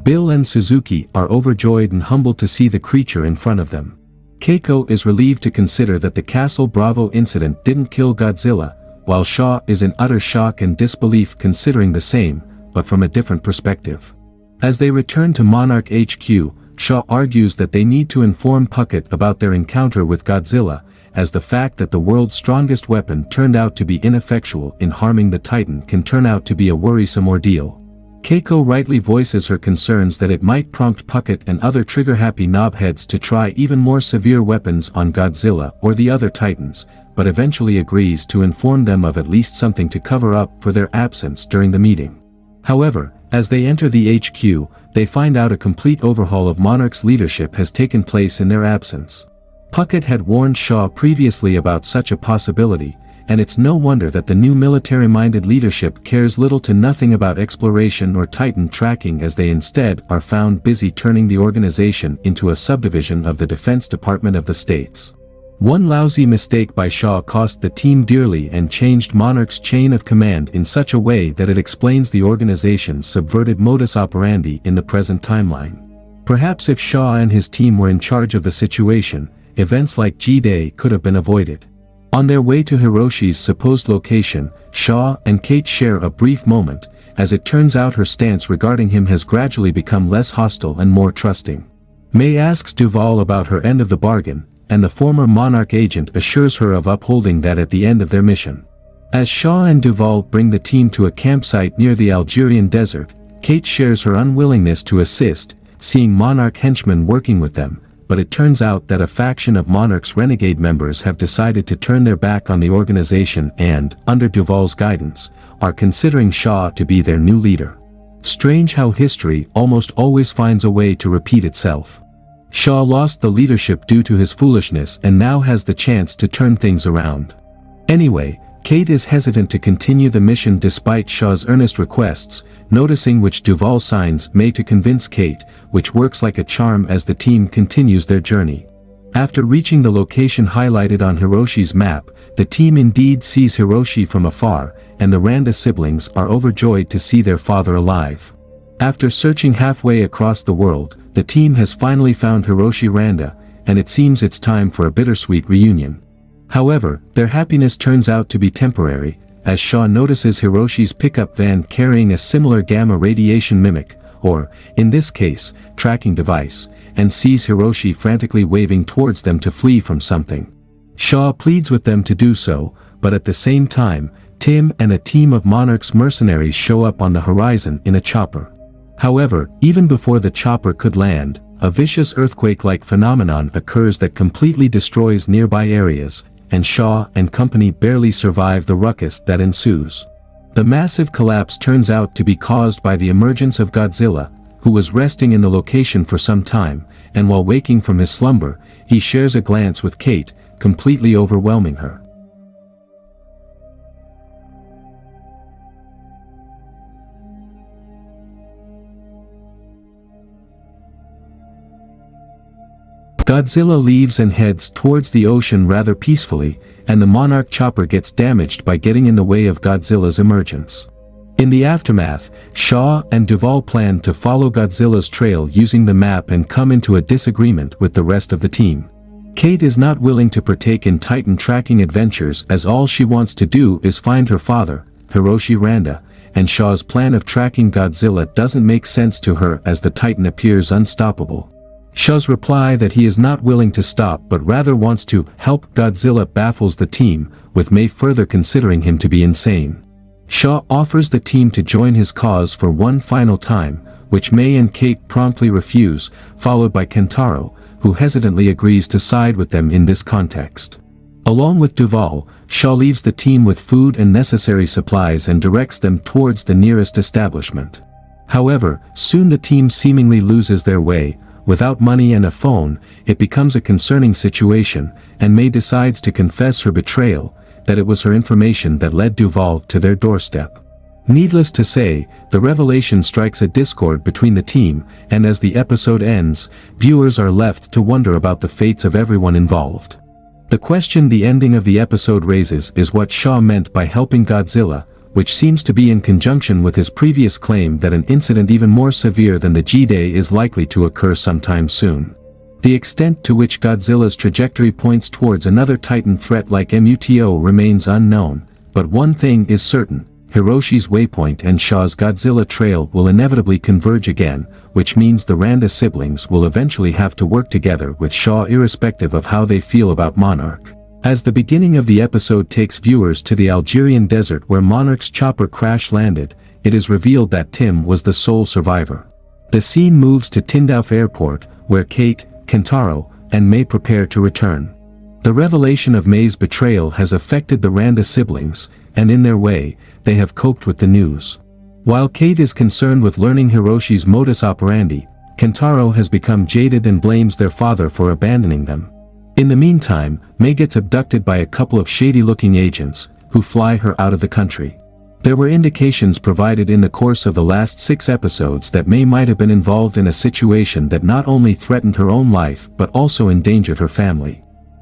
Bill and Suzuki are overjoyed and humbled to see the creature in front of them. Keiko is relieved to consider that the Castle Bravo incident didn't kill Godzilla, while Shaw is in utter shock and disbelief considering the same, but from a different perspective. As they return to Monarch HQ, Shaw argues that they need to inform Puckett about their encounter with Godzilla, as the fact that the world's strongest weapon turned out to be ineffectual in harming the Titan can turn out to be a worrisome ordeal. Keiko rightly voices her concerns that it might prompt Puckett and other trigger-happy knobheads to try even more severe weapons on Godzilla or the other Titans, but eventually agrees to inform them of at least something to cover up for their absence during the meeting. However, as they enter the HQ, they find out a complete overhaul of Monarch's leadership has taken place in their absence. Puckett had warned Shaw previously about such a possibility, and it's no wonder that the new military-minded leadership cares little to nothing about exploration or Titan tracking, as they instead are found busy turning the organization into a subdivision of the Defense Department of the States. One lousy mistake by Shaw cost the team dearly and changed Monarch's chain of command in such a way that it explains the organization's subverted modus operandi in the present timeline. Perhaps if Shaw and his team were in charge of the situation, events like G-Day could have been avoided. On their way to Hiroshi's supposed location, Shaw and Kate share a brief moment, as it turns out her stance regarding him has gradually become less hostile and more trusting. May asks Duval about her end of the bargain, and the former Monarch agent assures her of upholding that at the end of their mission. As Shaw and Duval bring the team to a campsite near the Algerian desert, Kate shares her unwillingness to assist, seeing Monarch henchmen working with them, but it turns out that a faction of Monarch's renegade members have decided to turn their back on the organization and, under Duval's guidance, are considering Shaw to be their new leader. Strange how history almost always finds a way to repeat itself. Shaw lost the leadership due to his foolishness and now has the chance to turn things around. Anyway, Kate is hesitant to continue the mission despite Shaw's earnest requests, noticing which Duval signs May to convince Kate, which works like a charm as the team continues their journey. After reaching the location highlighted on Hiroshi's map, the team indeed sees Hiroshi from afar, and the Randa siblings are overjoyed to see their father alive. After searching halfway across the world, the team has finally found Hiroshi Randa, and it seems it's time for a bittersweet reunion. However, their happiness turns out to be temporary, as Shaw notices Hiroshi's pickup van carrying a similar gamma radiation mimic, or, in this case, tracking device, and sees Hiroshi frantically waving towards them to flee from something. Shaw pleads with them to do so, but at the same time, Tim and a team of Monarch's mercenaries show up on the horizon in a chopper. However, even before the chopper could land, a vicious earthquake-like phenomenon occurs that completely destroys nearby areas, and Shaw and company barely survive the ruckus that ensues. The massive collapse turns out to be caused by the emergence of Godzilla, who was resting in the location for some time, and while waking from his slumber, he shares a glance with Kate, completely overwhelming her. Godzilla leaves and heads towards the ocean rather peacefully, and the Monarch chopper gets damaged by getting in the way of Godzilla's emergence. In the aftermath, Shaw and Duvall plan to follow Godzilla's trail using the map and come into a disagreement with the rest of the team. Kate is not willing to partake in Titan tracking adventures as all she wants to do is find her father, Hiroshi Randa, and Shaw's plan of tracking Godzilla doesn't make sense to her as the Titan appears unstoppable. Shaw's reply that he is not willing to stop but rather wants to help Godzilla baffles the team, with May further considering him to be insane. Shaw offers the team to join his cause for one final time, which May and Kate promptly refuse, followed by Kentaro, who hesitantly agrees to side with them in this context. Along with Duvall, Shaw leaves the team with food and necessary supplies and directs them towards the nearest establishment. However, soon the team seemingly loses their way. Without money and a phone, it becomes a concerning situation, and May decides to confess her betrayal, that it was her information that led Duvall to their doorstep. Needless to say, the revelation strikes a discord between the team, and as the episode ends, viewers are left to wonder about the fates of everyone involved. The question the ending of the episode raises is what Shaw meant by helping Godzilla, which seems to be in conjunction with his previous claim that an incident even more severe than the G-Day is likely to occur sometime soon. The extent to which Godzilla's trajectory points towards another Titan threat like MUTO remains unknown, but one thing is certain, Hiroshi's waypoint and Shaw's Godzilla trail will inevitably converge again, which means the Randa siblings will eventually have to work together with Shaw irrespective of how they feel about Monarch. As the beginning of the episode takes viewers to the Algerian desert where Monarch's chopper crash landed, it is revealed that Tim was the sole survivor. The scene moves to Tindouf Airport, where Kate, Kentaro, and May prepare to return. The revelation of May's betrayal has affected the Randa siblings, and in their way, they have coped with the news. While Kate is concerned with learning Hiroshi's modus operandi, Kentaro has become jaded and blames their father for abandoning them. In the meantime, May gets abducted by a couple of shady-looking agents, who fly her out of the country. There were indications provided in the course of the last 6 episodes that May might have been involved in a situation that not only threatened her own life but also endangered her family.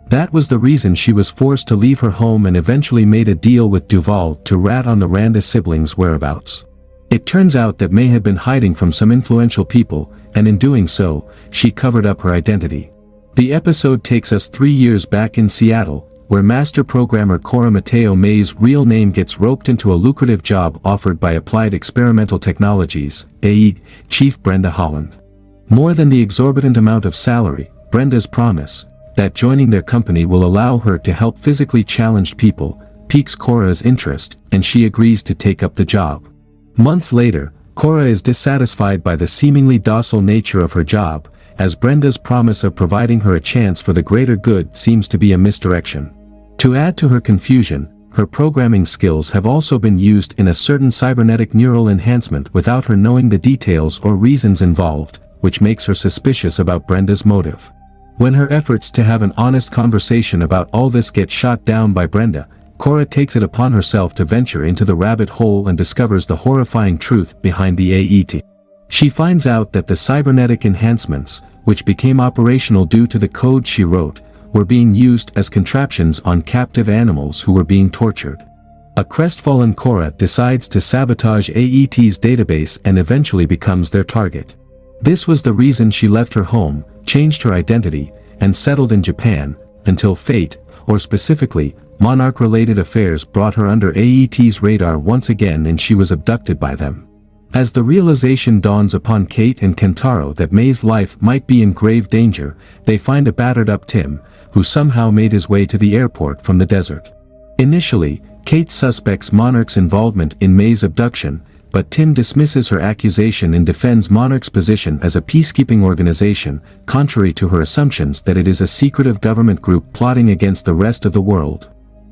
That was the reason she was forced to leave her home and eventually made a deal with Duvall to rat on the Randa siblings' whereabouts. It turns out that May had been hiding from some influential people, and in doing so, she covered up her identity. The episode takes us 3 years back in Seattle, where master programmer Cora Mateo May's real name gets roped into a lucrative job offered by Applied Experimental Technologies, AE, Chief Brenda Holland. More than the exorbitant amount of salary, Brenda's promise, that joining their company will allow her to help physically challenged people, piques Cora's interest, and she agrees to take up the job. Months later, Cora is dissatisfied by the seemingly docile nature of her job, as Brenda's promise of providing her a chance for the greater good seems to be a misdirection. To add to her confusion, her programming skills have also been used in a certain cybernetic neural enhancement without her knowing the details or reasons involved, which makes her suspicious about Brenda's motive. When her efforts to have an honest conversation about all this get shot down by Brenda, Cora takes it upon herself to venture into the rabbit hole and discovers the horrifying truth behind the AET. She finds out that the cybernetic enhancements, which became operational due to the code she wrote, were being used as contraptions on captive animals who were being tortured. A crestfallen Korra decides to sabotage AET's database and eventually becomes their target. This was the reason she left her home, changed her identity, and settled in Japan, until fate, or specifically, Monarch-related affairs brought her under AET's radar once again and she was abducted by them. As the realization dawns upon Kate and Kentaro that May's life might be in grave danger, they find a battered-up Tim, who somehow made his way to the airport from the desert. Initially, Kate suspects Monarch's involvement in May's abduction, but Tim dismisses her accusation and defends Monarch's position as a peacekeeping organization, contrary to her assumptions that it is a secretive government group plotting against the rest of the world.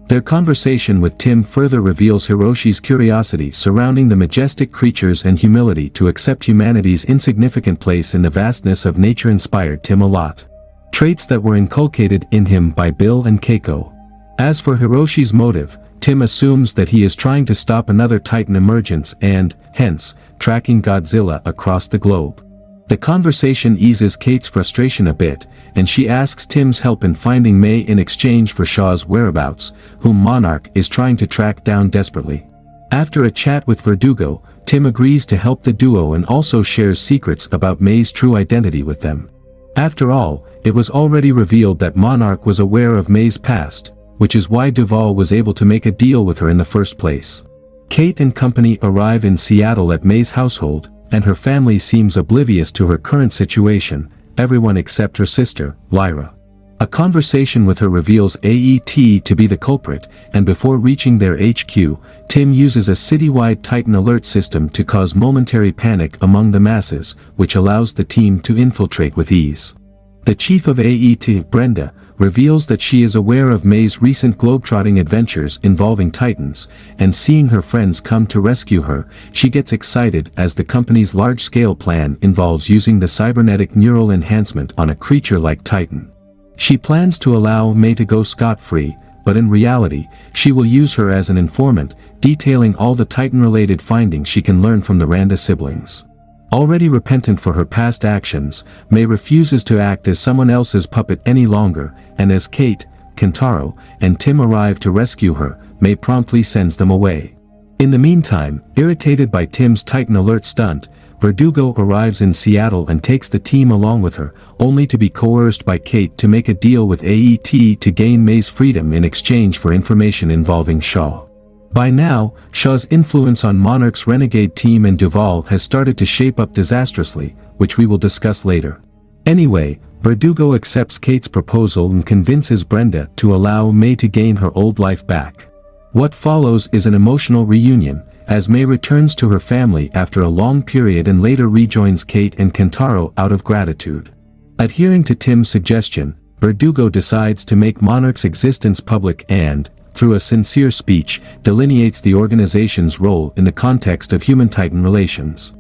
Their conversation with Tim further reveals Hiroshi's curiosity surrounding the majestic creatures and humility to accept humanity's insignificant place in the vastness of nature inspired Tim a lot. Traits that were inculcated in him by Bill and Keiko. As for Hiroshi's motive, Tim assumes that he is trying to stop another Titan emergence and, hence, tracking Godzilla across the globe. The conversation eases Kate's frustration a bit, and she asks Tim's help in finding May in exchange for Shaw's whereabouts, whom Monarch is trying to track down desperately. After a chat with Verdugo, Tim agrees to help the duo and also shares secrets about May's true identity with them. After all, it was already revealed that Monarch was aware of May's past, which is why Duval was able to make a deal with her in the first place. Kate and company arrive in Seattle at May's household, and her family seems oblivious to her current situation, everyone except her sister, Lyra. A conversation with her reveals AET to be the culprit, and before reaching their HQ, Tim uses a citywide Titan alert system to cause momentary panic among the masses, which allows the team to infiltrate with ease. The chief of AET, Brenda, reveals that she is aware of May's recent globetrotting adventures involving Titans, and seeing her friends come to rescue her, she gets excited as the company's large-scale plan involves using the cybernetic neural enhancement on a creature like Titan. She plans to allow May to go scot-free, but in reality, she will use her as an informant, detailing all the Titan-related findings she can learn from the Randa siblings. Already repentant for her past actions, May refuses to act as someone else's puppet any longer, and as Kate, Kentaro, and Tim arrive to rescue her, May promptly sends them away. In the meantime, irritated by Tim's Titan alert stunt, Verdugo arrives in Seattle and takes the team along with her, only to be coerced by Kate to make a deal with AET to gain May's freedom in exchange for information involving Shaw. By now, Shaw's influence on Monarch's renegade team and Duval has started to shape up disastrously, which we will discuss later. Anyway, Verdugo accepts Kate's proposal and convinces Brenda to allow May to gain her old life back. What follows is an emotional reunion, as May returns to her family after a long period and later rejoins Kate and Kentaro out of gratitude. Adhering to Tim's suggestion, Verdugo decides to make Monarch's existence public and, through a sincere speech, delineates the organization's role in the context of human-Titan relations.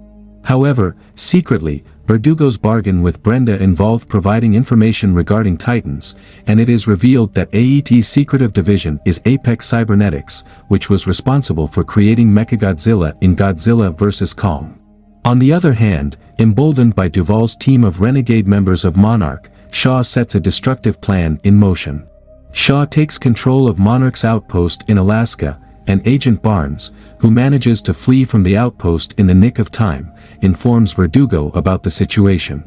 However, secretly, Verdugo's bargain with Brenda involved providing information regarding Titans, and it is revealed that AET's secretive division is Apex Cybernetics, which was responsible for creating Mechagodzilla in Godzilla vs. Kong. On the other hand, emboldened by Duval's team of renegade members of Monarch, Shaw sets a destructive plan in motion. Shaw takes control of Monarch's outpost in Alaska, and Agent Barnes, who manages to flee from the outpost in the nick of time, informs Verdugo about the situation.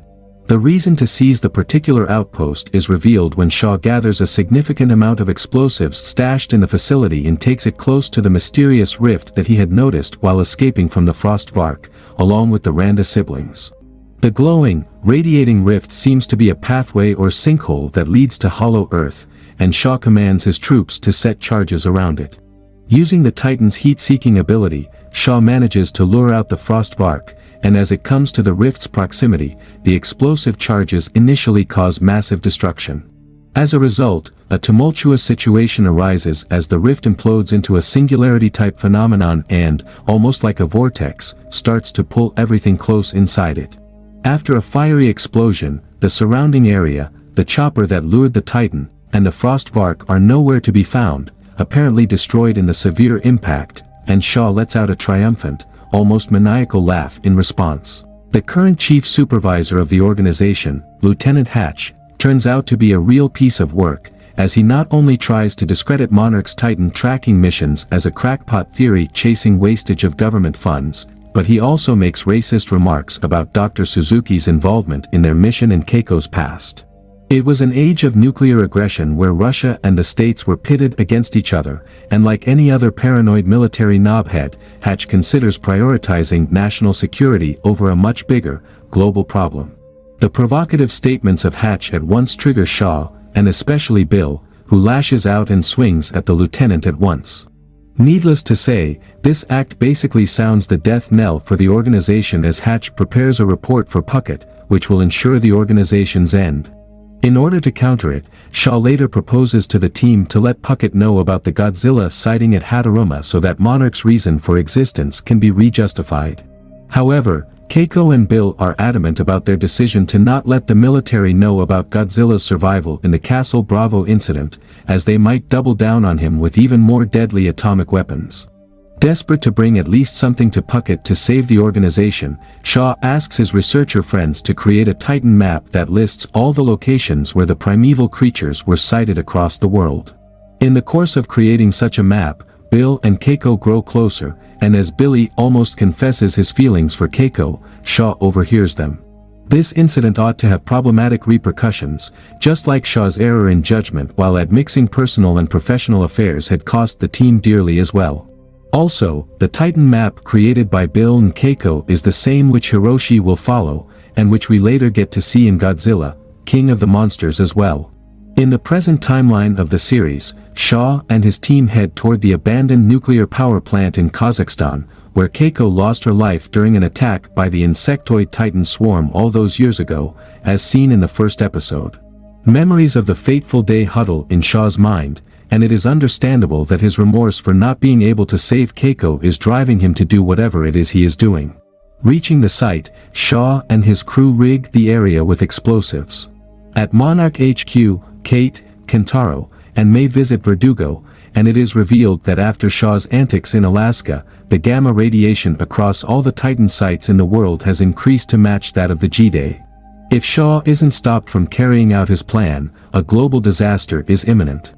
The reason to seize the particular outpost is revealed when Shaw gathers a significant amount of explosives stashed in the facility and takes it close to the mysterious rift that he had noticed while escaping from the Frostvark, along with the Randa siblings. The glowing, radiating rift seems to be a pathway or sinkhole that leads to Hollow Earth, and Shaw commands his troops to set charges around it. Using the Titan's heat-seeking ability, Shaw manages to lure out the Frostvark, and as it comes to the rift's proximity, the explosive charges initially cause massive destruction. As a result, a tumultuous situation arises as the rift implodes into a singularity-type phenomenon and, almost like a vortex, starts to pull everything close inside it. After a fiery explosion, the surrounding area, the chopper that lured the Titan, and the Frostvark are nowhere to be found, apparently destroyed in the severe impact, and Shaw lets out a triumphant, almost maniacal laugh in response. The current chief supervisor of the organization, Lieutenant Hatch, turns out to be a real piece of work, as he not only tries to discredit Monarch's Titan tracking missions as a crackpot theory chasing wastage of government funds, but he also makes racist remarks about Dr. Suzuki's involvement in their mission and Keiko's past. It was an age of nuclear aggression where Russia and the States were pitted against each other, and like any other paranoid military knobhead, Hatch considers prioritizing national security over a much bigger, global problem. The provocative statements of Hatch at once trigger Shaw, and especially Bill, who lashes out and swings at the lieutenant at once. Needless to say, this act basically sounds the death knell for the organization as Hatch prepares a report for Puckett, which will ensure the organization's end. In order to counter it, Shaw later proposes to the team to let Puckett know about the Godzilla sighting at Hataruma so that Monarch's reason for existence can be re-justified. However, Keiko and Bill are adamant about their decision to not let the military know about Godzilla's survival in the Castle Bravo incident, as they might double down on him with even more deadly atomic weapons. Desperate to bring at least something to Puckett to save the organization, Shaw asks his researcher friends to create a Titan map that lists all the locations where the primeval creatures were sighted across the world. In the course of creating such a map, Bill and Keiko grow closer, and as Billy almost confesses his feelings for Keiko, Shaw overhears them. This incident ought to have problematic repercussions, just like Shaw's error in judgment while admixing personal and professional affairs had cost the team dearly as well. Also, the Titan map created by Bill and Keiko is the same which Hiroshi will follow, and which we later get to see in Godzilla, King of the Monsters as well. In the present timeline of the series, Shaw and his team head toward the abandoned nuclear power plant in Kazakhstan, where Keiko lost her life during an attack by the insectoid Titan swarm all those years ago, as seen in the first episode. Memories of the fateful day huddle in Shaw's mind, and it is understandable that his remorse for not being able to save Keiko is driving him to do whatever it is he is doing. Reaching the site, Shaw and his crew rig the area with explosives. At Monarch HQ, Kate, Kentaro, and May visit Verdugo, and it is revealed that after Shaw's antics in Alaska, the gamma radiation across all the Titan sites in the world has increased to match that of the G-Day. If Shaw isn't stopped from carrying out his plan, a global disaster is imminent.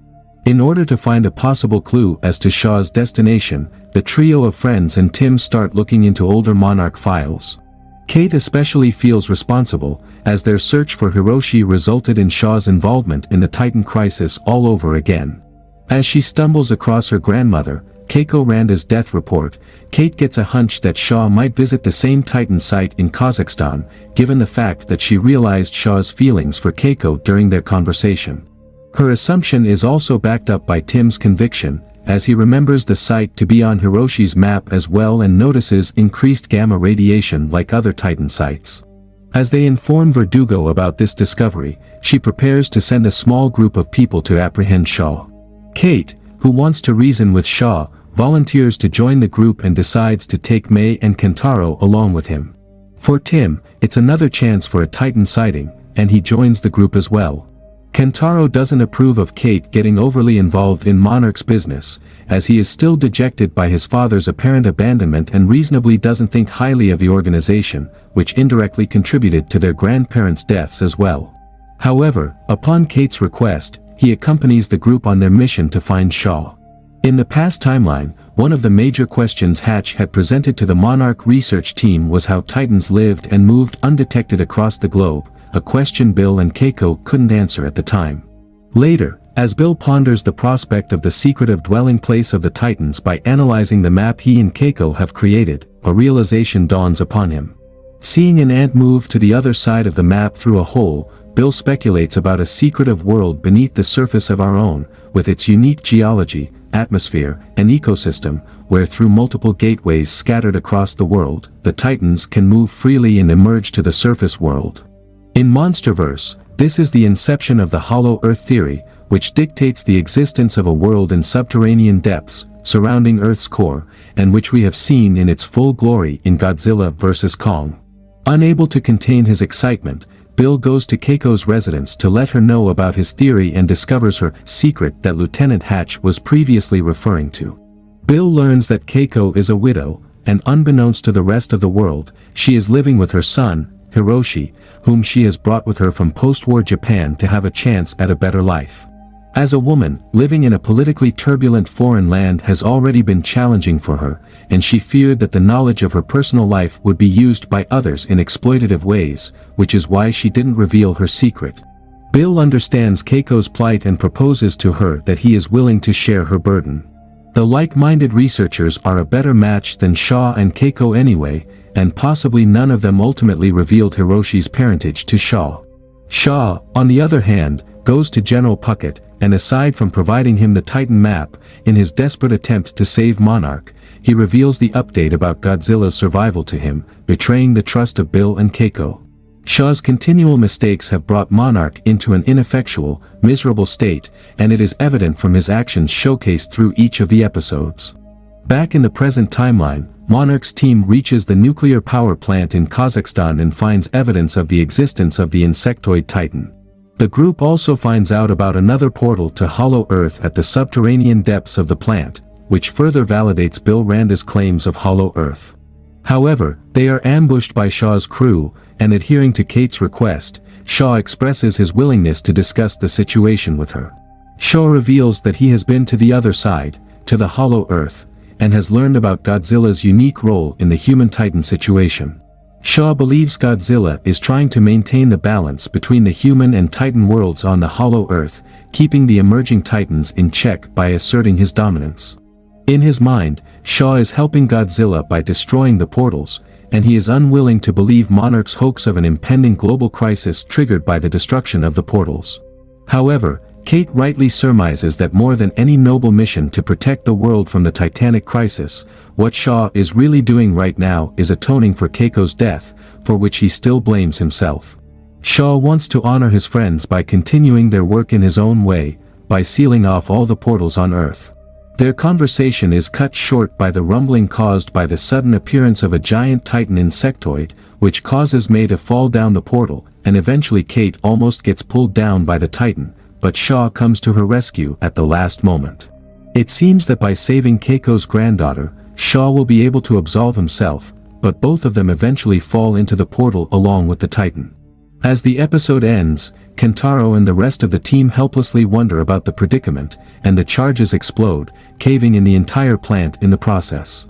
In order to find a possible clue as to Shaw's destination, the trio of friends and Tim start looking into older Monarch files. Kate especially feels responsible, as their search for Hiroshi resulted in Shaw's involvement in the Titan crisis all over again. As she stumbles across her grandmother, Keiko Randa's death report, Kate gets a hunch that Shaw might visit the same Titan site in Kazakhstan, given the fact that she realized Shaw's feelings for Keiko during their conversation. Her assumption is also backed up by Tim's conviction, as he remembers the site to be on Hiroshi's map as well and notices increased gamma radiation like other Titan sites. As they inform Verdugo about this discovery, she prepares to send a small group of people to apprehend Shaw. Kate, who wants to reason with Shaw, volunteers to join the group and decides to take May and Kentaro along with him. For Tim, it's another chance for a Titan sighting, and he joins the group as well. Kentaro doesn't approve of Kate getting overly involved in Monarch's business, as he is still dejected by his father's apparent abandonment and reasonably doesn't think highly of the organization, which indirectly contributed to their grandparents' deaths as well. However, upon Kate's request, he accompanies the group on their mission to find Shaw. In the past timeline, one of the major questions Hatch had presented to the Monarch research team was how Titans lived and moved undetected across the globe, a question Bill and Keiko couldn't answer at the time. Later, as Bill ponders the prospect of the secretive dwelling place of the Titans by analyzing the map he and Keiko have created, a realization dawns upon him. Seeing an ant move to the other side of the map through a hole, Bill speculates about a secretive world beneath the surface of our own, with its unique geology, atmosphere, and ecosystem, where through multiple gateways scattered across the world, the Titans can move freely and emerge to the surface world. In Monsterverse, this is the inception of the Hollow Earth theory, which dictates the existence of a world in subterranean depths, surrounding Earth's core, and which we have seen in its full glory in Godzilla vs. Kong. Unable to contain his excitement, Bill goes to Keiko's residence to let her know about his theory and discovers her secret that Lieutenant Hatch was previously referring to. Bill learns that Keiko is a widow, and unbeknownst to the rest of the world, she is living with her son, Hiroshi, whom she has brought with her from post-war Japan to have a chance at a better life. As a woman, living in a politically turbulent foreign land has already been challenging for her, and she feared that the knowledge of her personal life would be used by others in exploitative ways, which is why she didn't reveal her secret. Bill understands Keiko's plight and proposes to her that he is willing to share her burden. The like-minded researchers are a better match than Shaw and Keiko anyway, and possibly none of them ultimately revealed Hiroshi's parentage to Shaw. Shaw, on the other hand, goes to General Puckett, and aside from providing him the Titan map, in his desperate attempt to save Monarch, he reveals the update about Godzilla's survival to him, betraying the trust of Bill and Keiko. Shaw's continual mistakes have brought Monarch into an ineffectual, miserable state, and it is evident from his actions showcased through each of the episodes. Back in the present timeline, Monarch's team reaches the nuclear power plant in Kazakhstan and finds evidence of the existence of the insectoid Titan. The group also finds out about another portal to Hollow Earth at the subterranean depths of the plant, which further validates Bill Randa's claims of Hollow Earth. However, they are ambushed by Shaw's crew, and adhering to Kate's request, Shaw expresses his willingness to discuss the situation with her. Shaw reveals that he has been to the other side, to the Hollow Earth, and has learned about Godzilla's unique role in the human-Titan situation. Shaw believes Godzilla is trying to maintain the balance between the human and Titan worlds on the Hollow Earth, keeping the emerging Titans in check by asserting his dominance. In his mind, Shaw is helping Godzilla by destroying the portals, and he is unwilling to believe Monarch's hoax of an impending global crisis triggered by the destruction of the portals. However, Kate rightly surmises that more than any noble mission to protect the world from the Titanic crisis, what Shaw is really doing right now is atoning for Keiko's death, for which he still blames himself. Shaw wants to honor his friends by continuing their work in his own way, by sealing off all the portals on Earth. Their conversation is cut short by the rumbling caused by the sudden appearance of a giant Titan insectoid, which causes May to fall down the portal, and eventually Kate almost gets pulled down by the Titan, but Shaw comes to her rescue at the last moment. It seems that by saving Keiko's granddaughter, Shaw will be able to absolve himself, but both of them eventually fall into the portal along with the Titan. As the episode ends, Kentaro and the rest of the team helplessly wonder about the predicament, and the charges explode, caving in the entire plant in the process.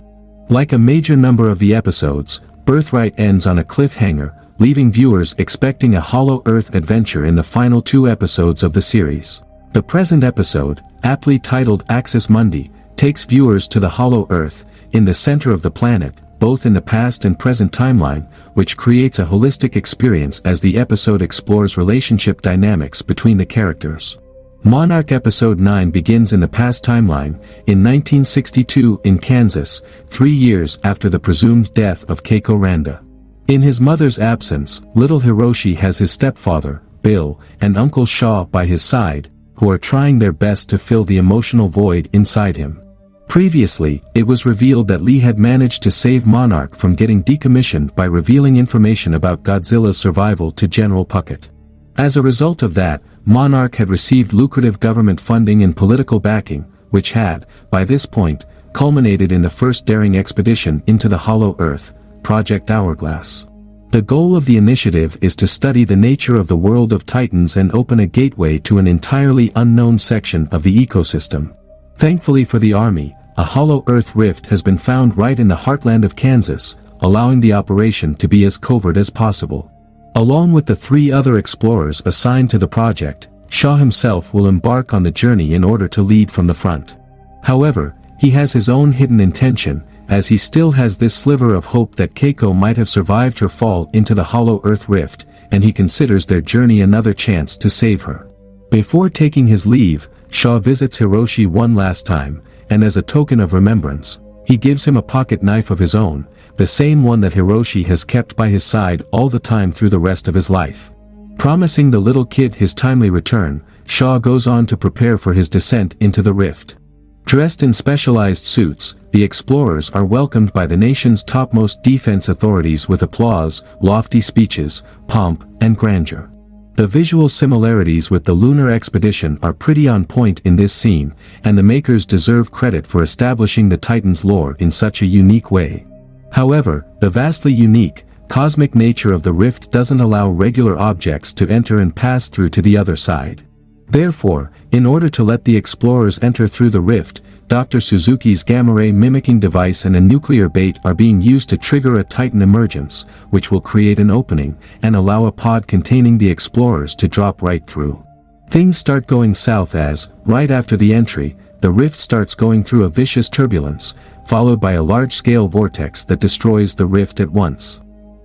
Like a major number of the episodes, Birthright ends on a cliffhanger, leaving viewers expecting a Hollow Earth adventure in the final 2 episodes of the series. The present episode, aptly titled Axis Mundi, takes viewers to the Hollow Earth, in the center of the planet, both in the past and present timeline, which creates a holistic experience as the episode explores relationship dynamics between the characters. Monarch Episode 9 begins in the past timeline, in 1962 in Kansas, 3 years after the presumed death of Keiko Randa. In his mother's absence, little Hiroshi has his stepfather, Bill, and Uncle Shaw by his side, who are trying their best to fill the emotional void inside him. Previously, it was revealed that Lee had managed to save Monarch from getting decommissioned by revealing information about Godzilla's survival to General Puckett. As a result of that, Monarch had received lucrative government funding and political backing, which had, by this point, culminated in the first daring expedition into the Hollow Earth, Project Hourglass. The goal of the initiative is to study the nature of the world of Titans and open a gateway to an entirely unknown section of the ecosystem. Thankfully for the Army, a Hollow Earth rift has been found right in the heartland of Kansas, allowing the operation to be as covert as possible. Along with the 3 other explorers assigned to the project, Shaw himself will embark on the journey in order to lead from the front. However, he has his own hidden intention, as he still has this sliver of hope that Keiko might have survived her fall into the Hollow Earth rift, and he considers their journey another chance to save her. Before taking his leave, Shaw visits Hiroshi one last time, and as a token of remembrance, he gives him a pocket knife of his own, the same one that Hiroshi has kept by his side all the time through the rest of his life. Promising the little kid his timely return, Shaw goes on to prepare for his descent into the rift. Dressed in specialized suits, the explorers are welcomed by the nation's topmost defense authorities with applause, lofty speeches, pomp, and grandeur. The visual similarities with the lunar expedition are pretty on point in this scene, and the makers deserve credit for establishing the Titan's lore in such a unique way. However, the vastly unique, cosmic nature of the rift doesn't allow regular objects to enter and pass through to the other side. Therefore, in order to let the explorers enter through the rift, Dr. Suzuki's gamma-ray mimicking device and a nuclear bait are being used to trigger a Titan emergence, which will create an opening, and allow a pod containing the explorers to drop right through. Things start going south as, right after the entry, the rift starts going through a vicious turbulence, followed by a large-scale vortex that destroys the rift at once.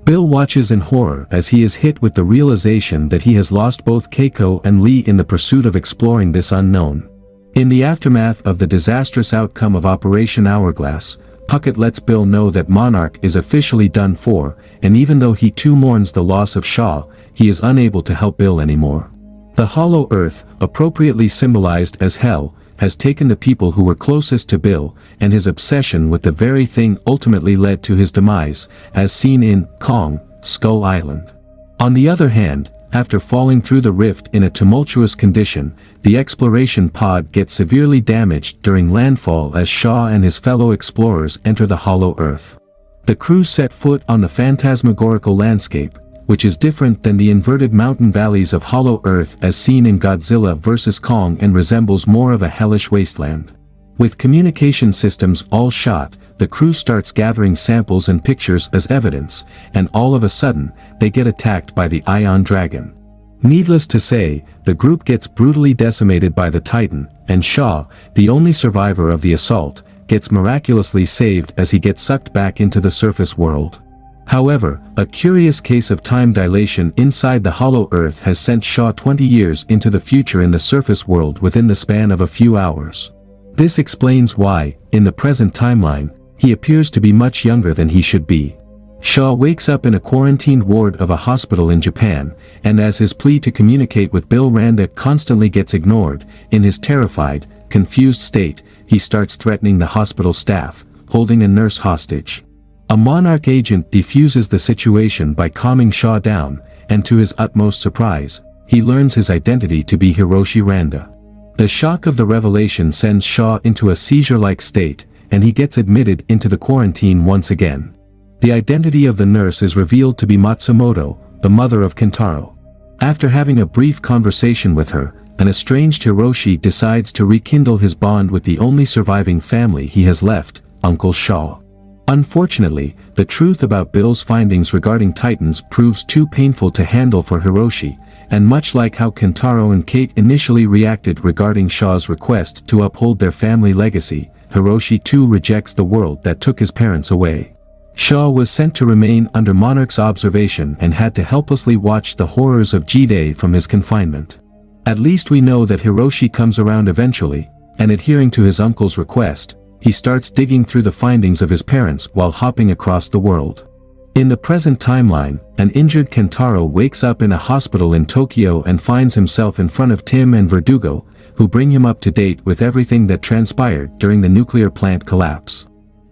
Bill watches in horror as he is hit with the realization that he has lost both Keiko and Lee in the pursuit of exploring this unknown. In the aftermath of the disastrous outcome of Operation Hourglass, Puckett lets Bill know that Monarch is officially done for, and even though he too mourns the loss of Shaw, he is unable to help Bill anymore. The Hollow Earth, appropriately symbolized as Hell, has taken the people who were closest to Bill, and his obsession with the very thing ultimately led to his demise, as seen in Kong, Skull Island. On the other hand, after falling through the rift in a tumultuous condition, the exploration pod gets severely damaged during landfall as Shaw and his fellow explorers enter the Hollow Earth. The crew set foot on the phantasmagorical landscape, which is different than the inverted mountain valleys of Hollow Earth as seen in Godzilla vs. Kong and resembles more of a hellish wasteland. With communication systems all shot, the crew starts gathering samples and pictures as evidence, and all of a sudden, they get attacked by the Ion Dragon. Needless to say, the group gets brutally decimated by the Titan, and Shaw, the only survivor of the assault, gets miraculously saved as he gets sucked back into the surface world. However, a curious case of time dilation inside the Hollow Earth has sent Shaw 20 years into the future in the surface world within the span of a few hours. This explains why, in the present timeline, he appears to be much younger than he should be. Shaw wakes up in a quarantined ward of a hospital in Japan, and as his plea to communicate with Bill Randa constantly gets ignored, in his terrified, confused state, he starts threatening the hospital staff, holding a nurse hostage. A Monarch agent defuses the situation by calming Shaw down, and to his utmost surprise, he learns his identity to be Hiroshi Randa. The shock of the revelation sends Shaw into a seizure-like state, and he gets admitted into the quarantine once again. The identity of the nurse is revealed to be Matsumoto, the mother of Kentaro. After having a brief conversation with her, an estranged Hiroshi decides to rekindle his bond with the only surviving family he has left, Uncle Shaw. Unfortunately, the truth about Bill's findings regarding Titans proves too painful to handle for Hiroshi, and much like how Kentaro and Kate initially reacted regarding Shaw's request to uphold their family legacy, Hiroshi too rejects the world that took his parents away. Shaw was sent to remain under Monarch's observation and had to helplessly watch the horrors of G-Day from his confinement. At least we know that Hiroshi comes around eventually, and adhering to his uncle's request, he starts digging through the findings of his parents while hopping across the world. In the present timeline, an injured Kentaro wakes up in a hospital in Tokyo and finds himself in front of Tim and Verdugo, who bring him up to date with everything that transpired during the nuclear plant collapse.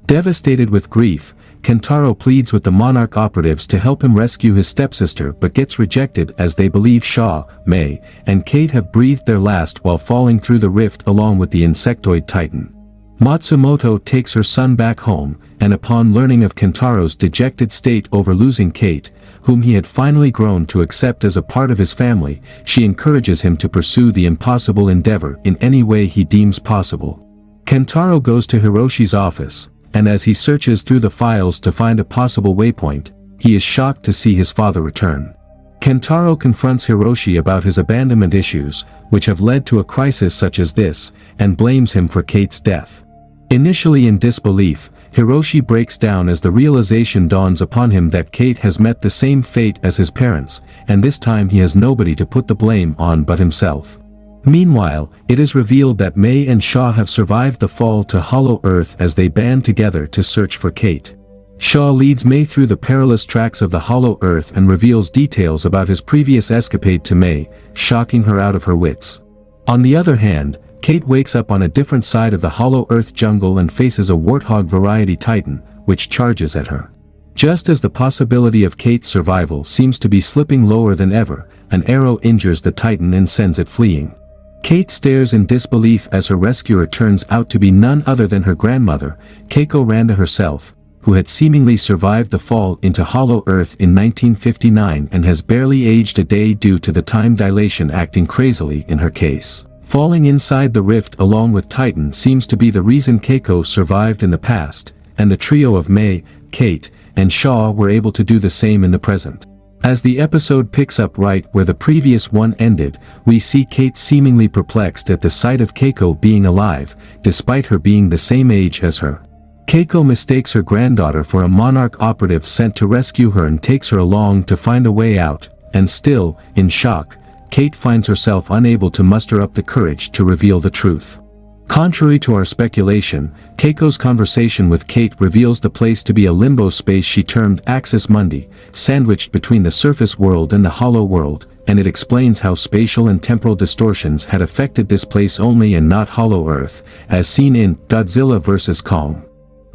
Devastated with grief, Kentaro pleads with the Monarch operatives to help him rescue his stepsister but gets rejected as they believe Shaw, May, and Kate have breathed their last while falling through the rift along with the insectoid Titan. Matsumoto takes her son back home, and upon learning of Kentaro's dejected state over losing Kate, whom he had finally grown to accept as a part of his family, she encourages him to pursue the impossible endeavor in any way he deems possible. Kentaro goes to Hiroshi's office, and as he searches through the files to find a possible waypoint, he is shocked to see his father return. Kentaro confronts Hiroshi about his abandonment issues, which have led to a crisis such as this, and blames him for Kate's death. Initially in disbelief, Hiroshi breaks down as the realization dawns upon him that Kate has met the same fate as his parents, and this time he has nobody to put the blame on but himself. Meanwhile, it is revealed that May and Shaw have survived the fall to Hollow Earth as they band together to search for Kate. Shaw leads May through the perilous tracks of the Hollow Earth and reveals details about his previous escapade to May, shocking her out of her wits. On the other hand, Kate wakes up on a different side of the Hollow Earth jungle and faces a warthog variety Titan, which charges at her. Just as the possibility of Kate's survival seems to be slipping lower than ever, an arrow injures the Titan and sends it fleeing. Kate stares in disbelief as her rescuer turns out to be none other than her grandmother, Keiko Randa herself, who had seemingly survived the fall into Hollow Earth in 1959 and has barely aged a day due to the time dilation acting crazily in her case. Falling inside the rift along with Titan seems to be the reason Keiko survived in the past, and the trio of Mei, Kate, and Shaw were able to do the same in the present. As the episode picks up right where the previous one ended, we see Kate seemingly perplexed at the sight of Keiko being alive, despite her being the same age as her. Keiko mistakes her granddaughter for a Monarch operative sent to rescue her and takes her along to find a way out, and still, in shock, Kate finds herself unable to muster up the courage to reveal the truth. Contrary to our speculation, Keiko's conversation with Kate reveals the place to be a limbo space she termed Axis Mundi, sandwiched between the surface world and the hollow world, and it explains how spatial and temporal distortions had affected this place only and not Hollow Earth, as seen in Godzilla vs. Kong.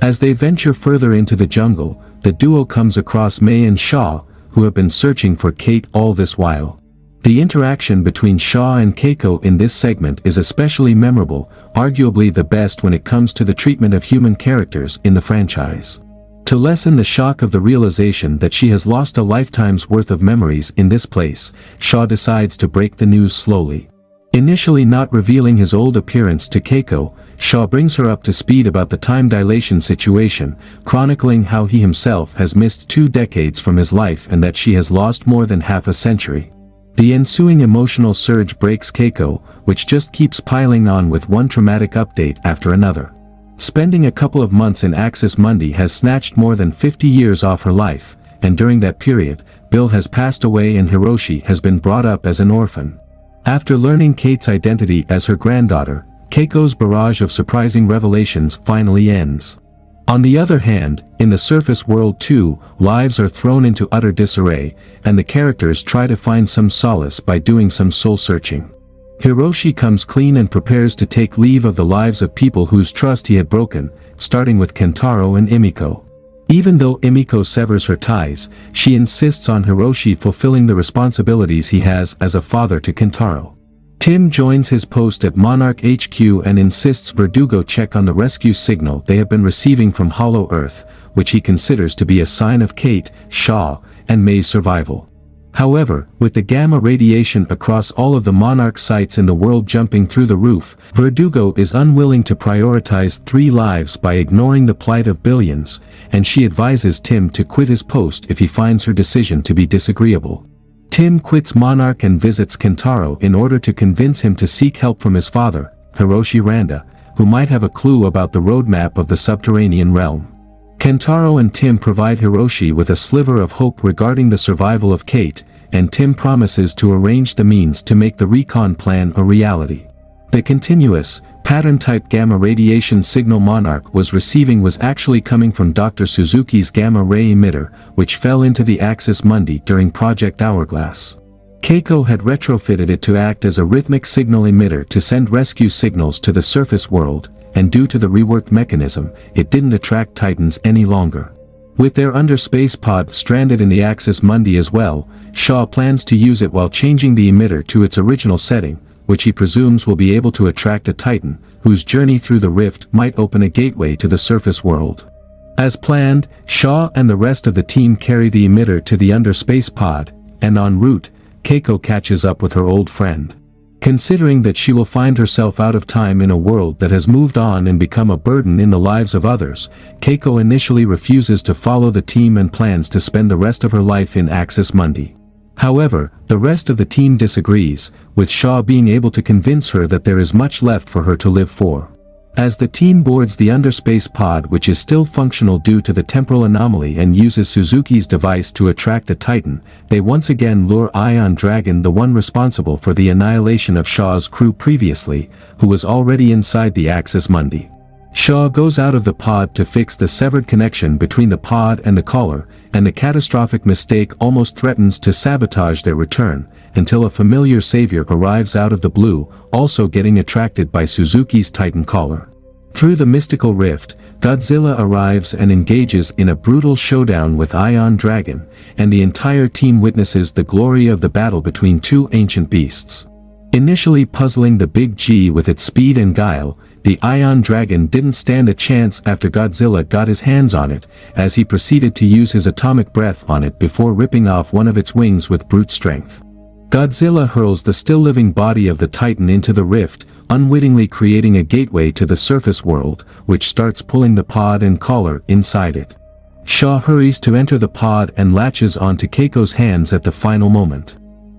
As they venture further into the jungle, the duo comes across Mei and Shaw, who have been searching for Kate all this while. The interaction between Shaw and Keiko in this segment is especially memorable, arguably the best when it comes to the treatment of human characters in the franchise. To lessen the shock of the realization that she has lost a lifetime's worth of memories in this place, Shaw decides to break the news slowly. Initially not revealing his old appearance to Keiko, Shaw brings her up to speed about the time dilation situation, chronicling how he himself has missed 2 decades from his life and that she has lost more than half a century. The ensuing emotional surge breaks Keiko, which just keeps piling on with one traumatic update after another. Spending a couple of months in Axis Mundi has snatched more than 50 years off her life, and during that period, Bill has passed away and Hiroshi has been brought up as an orphan. After learning Kate's identity as her granddaughter, Keiko's barrage of surprising revelations finally ends. On the other hand, in the surface world too, lives are thrown into utter disarray, and the characters try to find some solace by doing some soul-searching. Hiroshi comes clean and prepares to take leave of the lives of people whose trust he had broken, starting with Kentaro and Emiko. Even though Emiko severs her ties, she insists on Hiroshi fulfilling the responsibilities he has as a father to Kentaro. Tim joins his post at Monarch HQ and insists Verdugo check on the rescue signal they have been receiving from Hollow Earth, which he considers to be a sign of Kate, Shaw, and Mei's survival. However, with the gamma radiation across all of the Monarch sites in the world jumping through the roof, Verdugo is unwilling to prioritize 3 lives by ignoring the plight of billions, and she advises Tim to quit his post if he finds her decision to be disagreeable. Tim quits Monarch and visits Kentaro in order to convince him to seek help from his father, Hiroshi Randa, who might have a clue about the roadmap of the subterranean realm. Kentaro and Tim provide Hiroshi with a sliver of hope regarding the survival of Kate, and Tim promises to arrange the means to make the recon plan a reality. The continuous, pattern-type gamma radiation signal Monarch was receiving was actually coming from Dr. Suzuki's gamma-ray emitter, which fell into the Axis Mundi during Project Hourglass. Keiko had retrofitted it to act as a rhythmic signal emitter to send rescue signals to the surface world, and due to the reworked mechanism, it didn't attract Titans any longer. With their underspace pod stranded in the Axis Mundi as well, Shaw plans to use it while changing the emitter to its original setting, which he presumes will be able to attract a Titan, whose journey through the rift might open a gateway to the surface world. As planned, Shaw and the rest of the team carry the emitter to the underspace pod, and en route, Keiko catches up with her old friend. Considering that she will find herself out of time in a world that has moved on and become a burden in the lives of others, Keiko initially refuses to follow the team and plans to spend the rest of her life in Axis Mundi. However, the rest of the team disagrees, with Shaw being able to convince her that there is much left for her to live for. As the team boards the underspace pod, which is still functional due to the temporal anomaly and uses Suzuki's device to attract a Titan, they once again lure Ion Dragon, the one responsible for the annihilation of Shaw's crew previously, who was already inside the Axis Mundi. Shaw goes out of the pod to fix the severed connection between the pod and the caller, and the catastrophic mistake almost threatens to sabotage their return, until a familiar savior arrives out of the blue, also getting attracted by Suzuki's Titan caller. Through the mystical rift, Godzilla arrives and engages in a brutal showdown with Ion Dragon, and the entire team witnesses the glory of the battle between 2 ancient beasts. Initially puzzling the Big G with its speed and guile, The Ion Dragon didn't stand a chance after Godzilla got his hands on it, as he proceeded to use his atomic breath on it before ripping off one of its wings with brute strength. Godzilla hurls the still-living body of the Titan into the rift, unwittingly creating a gateway to the surface world, which starts pulling the pod and collar inside it. Shaw hurries to enter the pod and latches onto Keiko's hands at the final moment.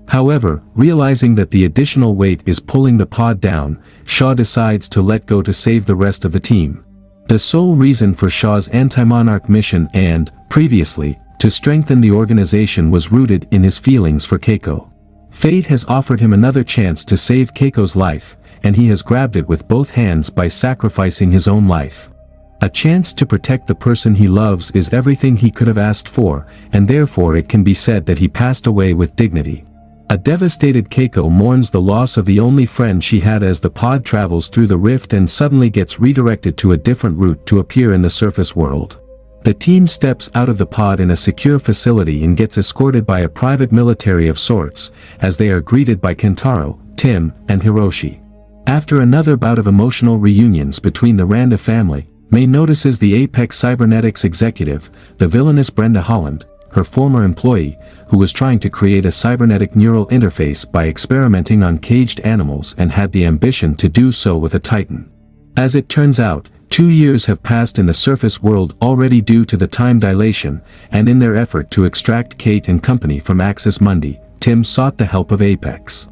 However, realizing that the additional weight is pulling the pod down, Shaw decides to let go to save the rest of the team. The sole reason for Shaw's anti-Monarch mission and, previously, to strengthen the organization was rooted in his feelings for Keiko. Fate has offered him another chance to save Keiko's life, and he has grabbed it with both hands by sacrificing his own life. A chance to protect the person he loves is everything he could have asked for, and therefore it can be said that he passed away with dignity. A devastated Keiko mourns the loss of the only friend she had as the pod travels through the rift and suddenly gets redirected to a different route to appear in the surface world. The team steps out of the pod in a secure facility and gets escorted by a private military of sorts, as they are greeted by Kentaro, Tim, and Hiroshi. After another bout of emotional reunions between the Randa family, May notices the Apex Cybernetics executive, the villainous Brenda Holland, her former employee, who was trying to create a cybernetic neural interface by experimenting on caged animals and had the ambition to do so with a Titan. As it turns out, 2 years have passed in the surface world already due to the time dilation, and in their effort to extract Kate and company from Axis Mundi, Tim sought the help of Apex.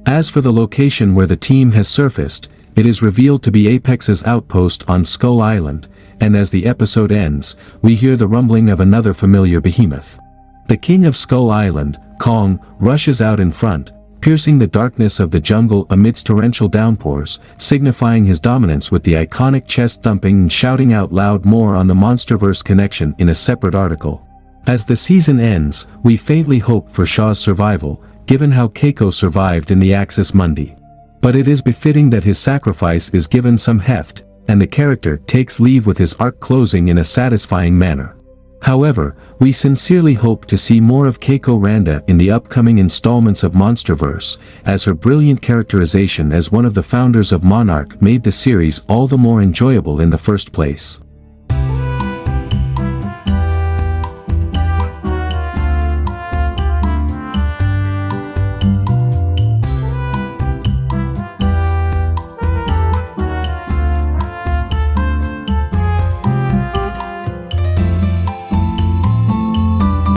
As for the location where the team has surfaced, it is revealed to be Apex's outpost on Skull Island, and as the episode ends, we hear the rumbling of another familiar behemoth. The king of Skull Island, Kong, rushes out in front, piercing the darkness of the jungle amidst torrential downpours, signifying his dominance with the iconic chest thumping and shouting out loud. More on the Monsterverse connection in a separate article. As the season ends, we faintly hope for Shaw's survival, given how Keiko survived in the Axis Mundi. But it is befitting that his sacrifice is given some heft, and the character takes leave with his arc closing in a satisfying manner. However, we sincerely hope to see more of Keiko Randa in the upcoming installments of Monsterverse, as her brilliant characterization as one of the founders of Monarch made the series all the more enjoyable in the first place.